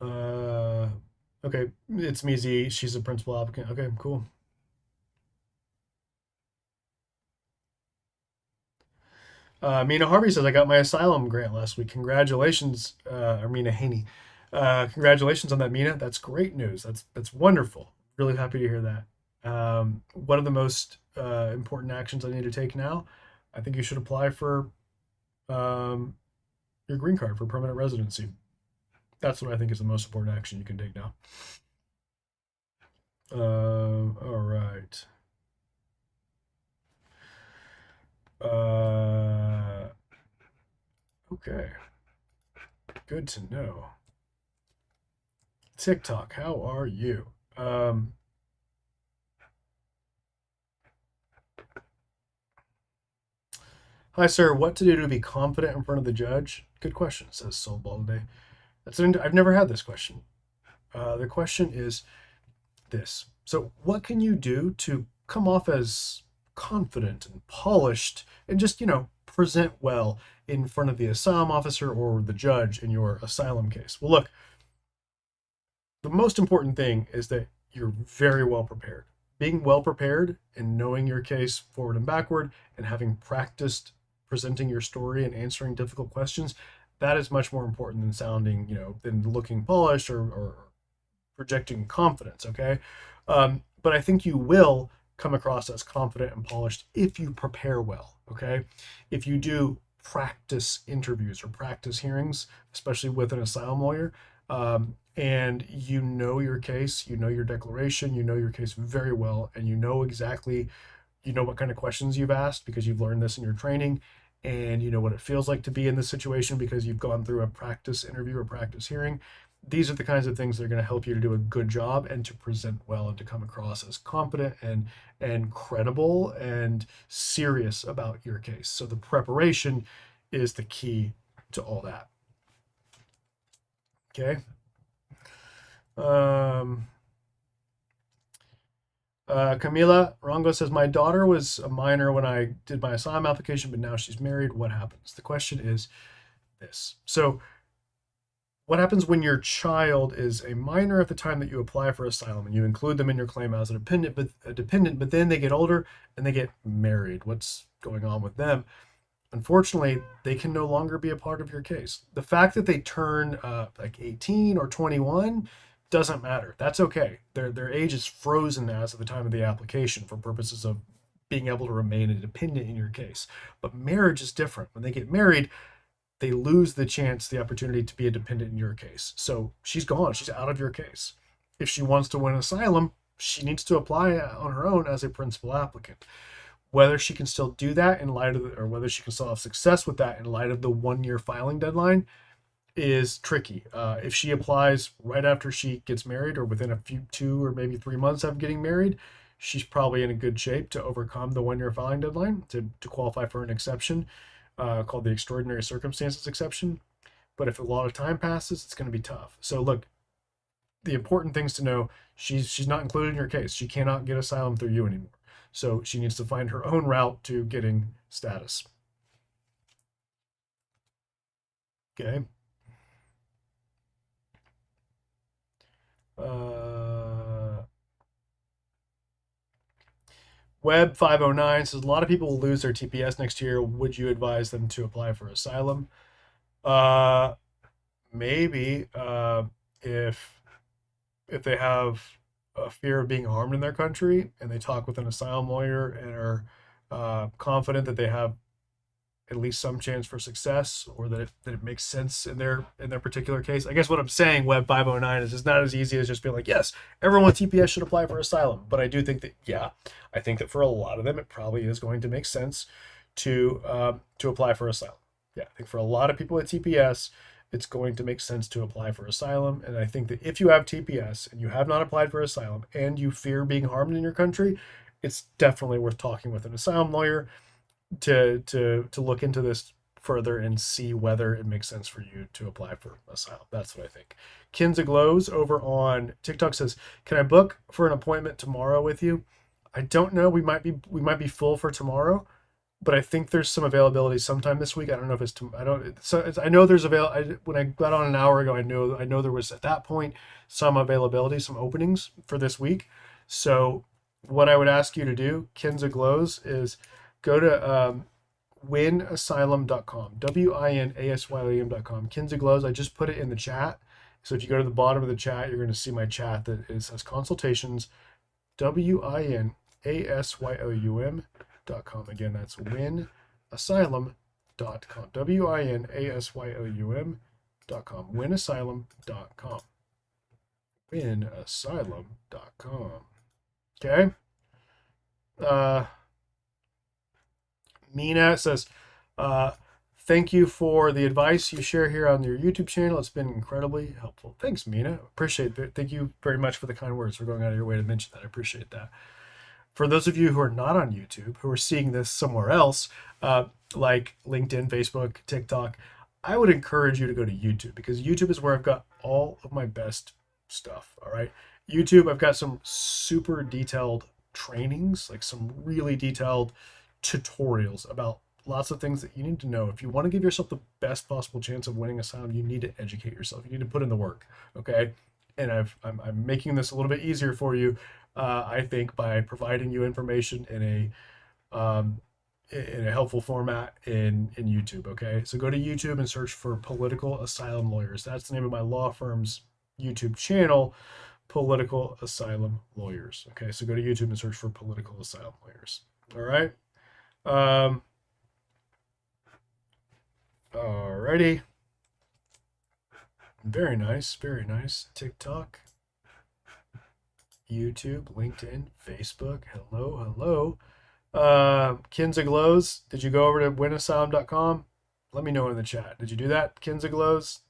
Uh, okay. It's me, Z. She's a principal applicant. Okay, cool. Mina Harvey says, I got my asylum grant last week. Congratulations, or Mina Haney. Congratulations on that, Mina. That's great news. That's wonderful. Really happy to hear that. What are the most important actions I need to take now? I think you should apply for um, your green card for permanent residency. That's what I think is the most important action you can take now. All right. Okay. Good to know. TikTok, how are you? Hi, sir. What to do to be confident in front of the judge? Good question, says Soulball today. I've never had this question. The question is this. So, what can you do to come off as confident and polished and just, present well in front of the asylum officer or the judge in your asylum case? Well, look, the most important thing is that you're very well prepared. Being well prepared and knowing your case forward and backward and having practiced presenting your story and answering difficult questions, that is much more important than sounding, than looking polished or projecting confidence. Okay. But I think you will come across as confident and polished if you prepare well. Okay. If you do practice interviews or practice hearings, especially with an asylum lawyer, and you know your case, you know your declaration, you know your case very well, and you know exactly, what kind of questions you've asked because you've learned this in your training, and you know what it feels like to be in this situation because you've gone through a practice interview or practice hearing. These are the kinds of things that are going to help you to do a good job and to present well and to come across as competent and credible and serious about your case. So the preparation is the key to all that. Okay. Um, Camila Rongo says, my daughter was a minor when I did my asylum application, but now she's married. What happens? The question is this. So, what happens when your child is a minor at the time that you apply for asylum and you include them in your claim as a dependent, but then they get older and they get married? What's going on with them? Unfortunately, they can no longer be a part of your case. The fact that they turn like 18 or 21 doesn't matter. That's okay. Their age is frozen as of the time of the application for purposes of being able to remain a dependent in your case. But marriage is different. When they get married, they lose the chance, the opportunity to be a dependent in your case. So she's gone. She's out of your case. If she wants to win asylum, she needs to apply on her own as a principal applicant. Whether she can still do that in light of, or whether she can still have success with that in light of the 1 year filing deadline is tricky. If she applies right after she gets married or within a few 2 or maybe 3 months of getting married, she's probably in a good shape to overcome the 1 year filing deadline to qualify for an exception called the extraordinary circumstances exception. But if a lot of time passes, it's going to be tough. So look, the important things to know: she's not included in your case. She cannot get asylum through you anymore. So she needs to find her own route to getting status. Okay. Uh, Web 509 says a lot of people will lose their TPS next year. Would you advise them to apply for asylum? Uh, Maybe if they have a fear of being harmed in their country and they talk with an asylum lawyer and are confident that they have at least some chance for success, or that it makes sense in their particular case. I guess what I'm saying, Web 509, is it's not as easy as just being like, yes, everyone with TPS should apply for asylum. But I do think that, yeah, I think that for a lot of them, it probably is going to make sense to apply for asylum. Yeah, I think for a lot of people with TPS, it's going to make sense to apply for asylum. And I think that if you have TPS and you have not applied for asylum and you fear being harmed in your country, it's definitely worth talking with an asylum lawyer to look into this further and see whether it makes sense for you to apply for asylum. That's what I think. Kinza Glows over on TikTok says, "Can I book for an appointment tomorrow with you?" I don't know. We might be full for tomorrow, but I think there's some availability sometime this week. I don't know if it's I don't. I know there's when I got on an hour ago, I know there was at that point some availability, some openings for this week. So what I would ask you to do, Kinza Glows, is go to winasylum.com, winasylum.com. Kinza Glows, I just put it in the chat. So if you go to the bottom of the chat, you're going to see my chat that it says Consultations, winasylum.com. Again, that's winasylum.com, winasylum.com, winasylum.com, winasylum.com. Okay. Mina says, thank you for the advice you share here on your YouTube channel. It's been incredibly helpful. Thanks, Mina. Appreciate it. Thank you very much for the kind words, for going out of your way to mention that. I appreciate that. For those of you who are not on YouTube, who are seeing this somewhere else, like LinkedIn, Facebook, TikTok, I would encourage you to go to YouTube, because YouTube is where I've got all of my best stuff. All right. YouTube, I've got some super detailed trainings, like some really detailed tutorials about lots of things that you need to know. If you want to give yourself the best possible chance of winning asylum, you need to educate yourself. You need to put in the work. Okay. And I'm making this a little bit easier for you, I think, by providing you information in a helpful format in YouTube. Okay, so go to YouTube and search for Political Asylum Lawyers. That's the name of my law firm's YouTube channel, Political Asylum Lawyers. Okay, so go to YouTube and search for Political Asylum Lawyers. All right. Alrighty. Very nice, very nice. TikTok, YouTube, LinkedIn, Facebook. Hello, hello. Kinza Glows, did you go over to winasylum.com? Let me know in the chat. Did you do that, Kinza Glows?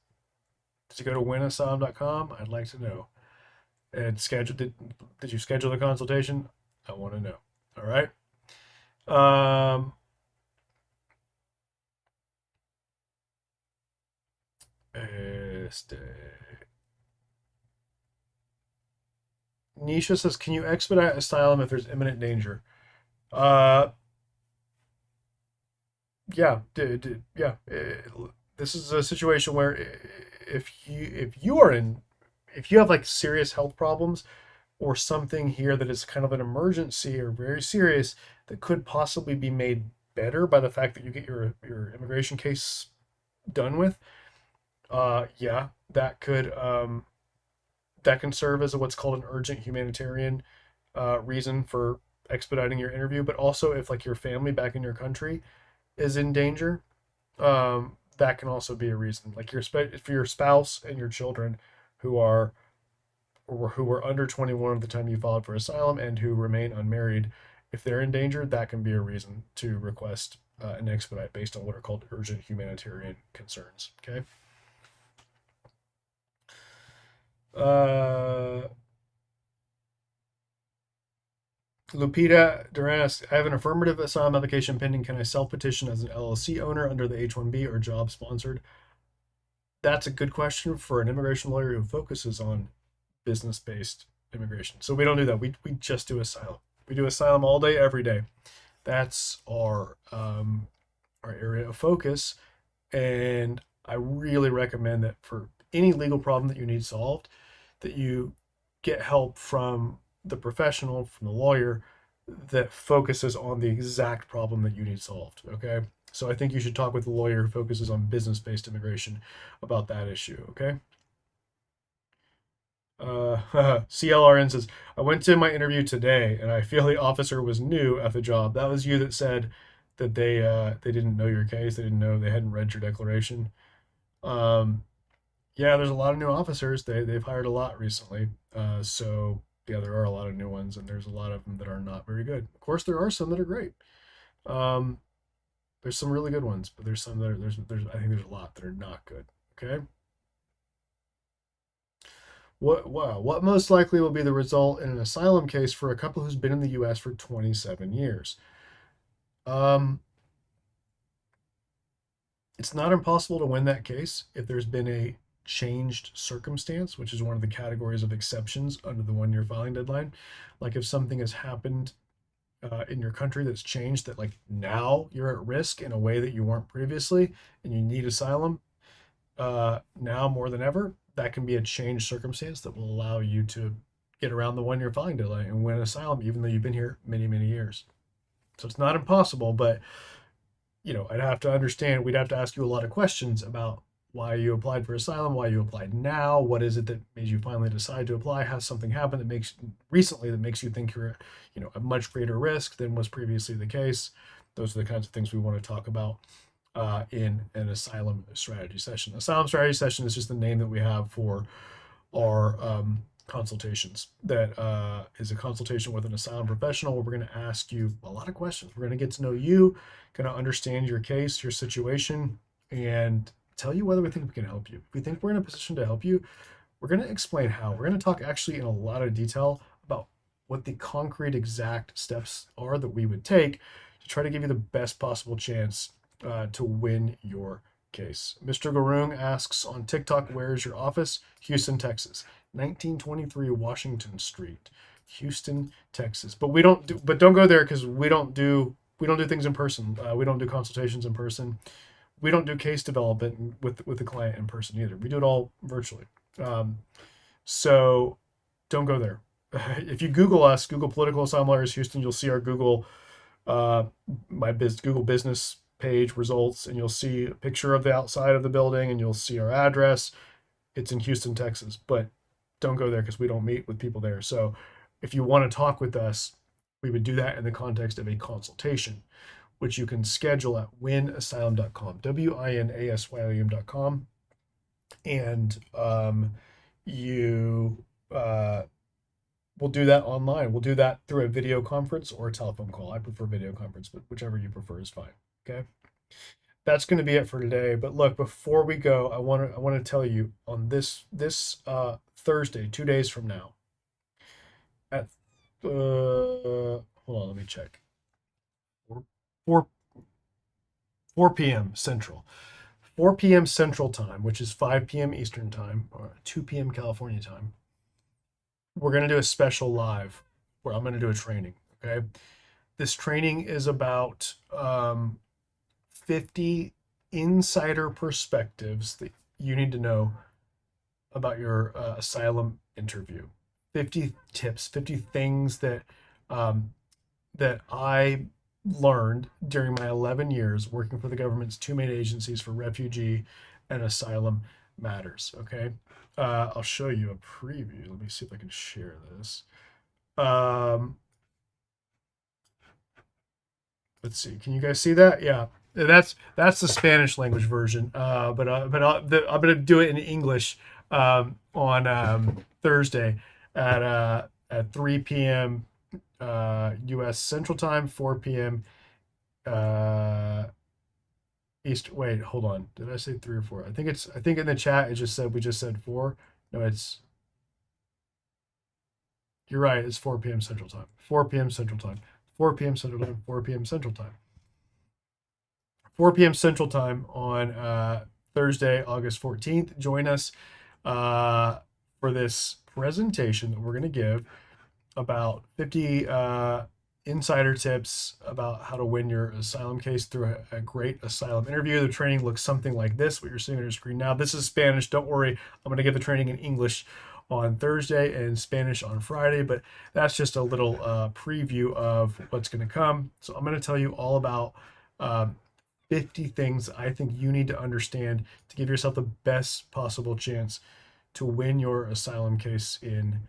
Did you go to winasylum.com? I'd like to know. And did you schedule the consultation? I want to know. All right. Nisha says, can you expedite asylum if there's imminent danger? Uh, yeah, yeah. This is a situation where if you have like serious health problems or something here that is kind of an emergency or very serious, that could possibly be made better by the fact that you get your immigration case done with, yeah, that can serve as what's called an urgent humanitarian reason for expediting your interview. But also, if like your family back in your country is in danger, that can also be a reason. Like for your spouse and your children who are who were under 21 at the time you filed for asylum and who remain unmarried, if they're in danger, that can be a reason to request an expedite based on what are called urgent humanitarian concerns. Okay. Lupita Duran, I have an affirmative asylum application pending. Can I self petition as an LLC owner under the H-1B or job sponsored? That's a good question for an immigration lawyer who focuses on business-based immigration. So we don't do that. We just do asylum. We do asylum all day, every day. That's our area of focus. And I really recommend that for any legal problem that you need solved, that you get help from the professional, from the lawyer that focuses on the exact problem that you need solved. Okay. So I think you should talk with the lawyer who focuses on business based immigration about that issue. Okay. CLRN says, I went to my interview today and I feel the officer was new at the job. That was you that said that they didn't know your case. They didn't know, they hadn't read your declaration. Um, yeah, there's a lot of new officers. They've hired a lot recently. So yeah, there are a lot of new ones, and there's a lot of them that are not very good. Of course, there are some that are great. Um, there's some really good ones, but there's some that are there's I think there's a lot that are not good. Okay. What most likely will be the result in an asylum case for a couple who's been in the U.S. for 27 years? Um, it's not impossible to win that case if there's been a changed circumstance, which is one of the categories of exceptions under the 1 year filing deadline. Like if something has happened in your country that's changed, that like now you're at risk in a way that you weren't previously, and you need asylum now more than ever. That can be a changed circumstance that will allow you to get around the 1 year filing deadline and win asylum, even though you've been here many, many years. So it's not impossible, but I'd have to understand, we'd have to ask you a lot of questions about why you applied for asylum, why you applied now, what is it that made you finally decide to apply? Has something happened that makes recently that makes you think you're, a much greater risk than was previously the case? Those are the kinds of things we want to talk about in an asylum strategy session. Asylum strategy session is just the name that we have for our consultations. That is a consultation with an asylum professional where we're going to ask you a lot of questions. We're going to get to know you, going to understand your case, your situation, and tell you whether we think we can help you. If we think we're in a position to help you, we're going to explain how. We're going to talk actually in a lot of detail about what the concrete exact steps are that we would take to try to give you the best possible chance to win your case. Mr. Garung asks on TikTok, where is your office? Houston, Texas. 1923 Washington Street, Houston, Texas. But don't go there because we don't do things in person. We don't do consultations in person. We don't do case development with the client in person either. We do it all virtually. So don't go there. If you Google us, Google political asylum lawyers Houston, you'll see our uh, Google business page results, and you'll see a picture of the outside of the building, and you'll see our address. It's in Houston, Texas, but don't go there because we don't meet with people there. So if you want to talk with us, we would do that in the context of a consultation, which you can schedule at winasylum.com, winasylum.com. And you we'll do that online. We'll do that through a video conference or a telephone call. I prefer video conference, but whichever you prefer is fine. Okay. That's going to be it for today. But look, before we go, I want to tell you on this Thursday, 2 days from now, at hold on, let me check. 4 4 p.m. Central. 4 p.m. Central time, which is 5 p.m. Eastern time, or 2 p.m. California time. We're going to do a special live where I'm going to do a training. Okay. This training is about 50 insider perspectives that you need to know about your asylum interview. 50 tips, 50 things um, that I learned during my 11 years working for the government's two main agencies for refugee and asylum matters. Okay. I'll show you a preview. Let me see if I can share this. Um, let's see. Can you guys see that? Yeah. That's the Spanish language version. I'm gonna do it in English on Thursday at 3 p.m. U.S. Central Time, 4 p.m. Uh, East. Wait, hold on. Did I say 3 or 4? I think in the chat it just said we just said 4. No, you're right. It's 4 p.m. Central Time. 4 p.m. Central Time. 4 p.m. Central Time. 4 p.m. Central Time. 4 p.m. Central Time on Thursday, August 14th. Join us for this presentation that we're going to give about 50 insider tips about how to win your asylum case through a great asylum interview. The training looks something like this, what you're seeing on your screen now. This is Spanish. Don't worry, I'm going to give the training in English on Thursday and Spanish on Friday, but that's just a little preview of what's going to come. So I'm going to tell you all about 50 things I think you need to understand to give yourself the best possible chance to win your asylum case in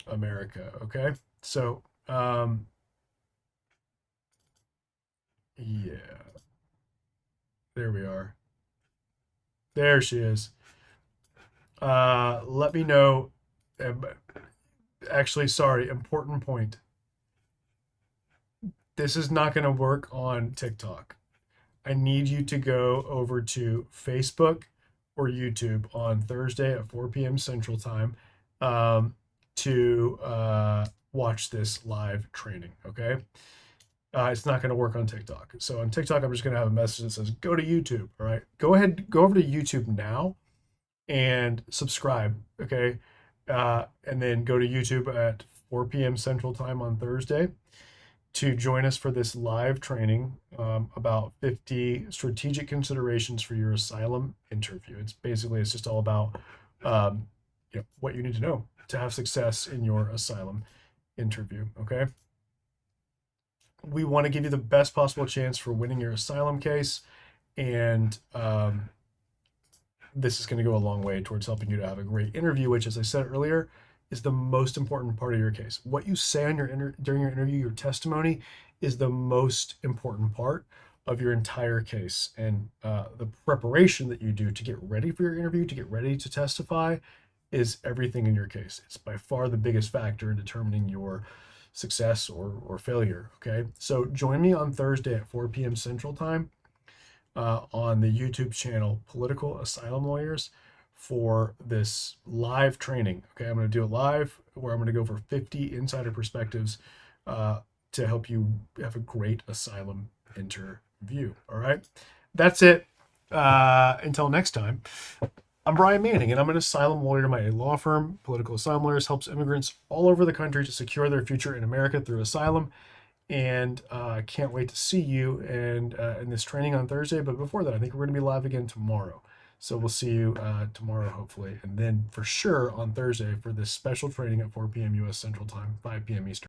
America. Okay, so yeah, there we are. There she is. Let me know. Actually, sorry, important point. This is not going to work on TikTok. I need you to go over to Facebook or YouTube on Thursday at 4 p.m. Central Time to watch this live training. Okay. It's not going to work on TikTok. So on TikTok, I'm just going to have a message that says, go to YouTube. All right. Go ahead, go over to YouTube now and subscribe. Okay. And then go to YouTube at 4 p.m. Central Time on Thursday to join us for this live training about 50 strategic considerations for your asylum interview. It's just all about what you need to know to have success in your asylum interview. Okay. We want to give you the best possible chance for winning your asylum case, and this is going to go a long way towards helping you to have a great interview, which, as I said earlier, is the most important part of your case. What you say on during your interview, your testimony, is the most important part of your entire case. And the preparation that you do to get ready for your interview, to get ready to testify, is everything in your case. It's by far the biggest factor in determining your success or failure. Okay, so join me on Thursday at 4 p.m. Central Time on the YouTube channel Political Asylum Lawyers for this live training. Okay, I'm going to do it live where I'm going to go over 50 insider perspectives to help you have a great asylum interview. All right, that's it. Until next time, I'm Brian Manning, and I'm an asylum lawyer. My law firm, Political Asylum Lawyers, helps immigrants all over the country to secure their future in America through asylum. And I can't wait to see you and in this training on Thursday. But before that, I think we're going to be live again tomorrow. So we'll see you tomorrow, hopefully. And then for sure on Thursday for this special training at 4 p.m. U.S. Central Time, 5 p.m. Eastern.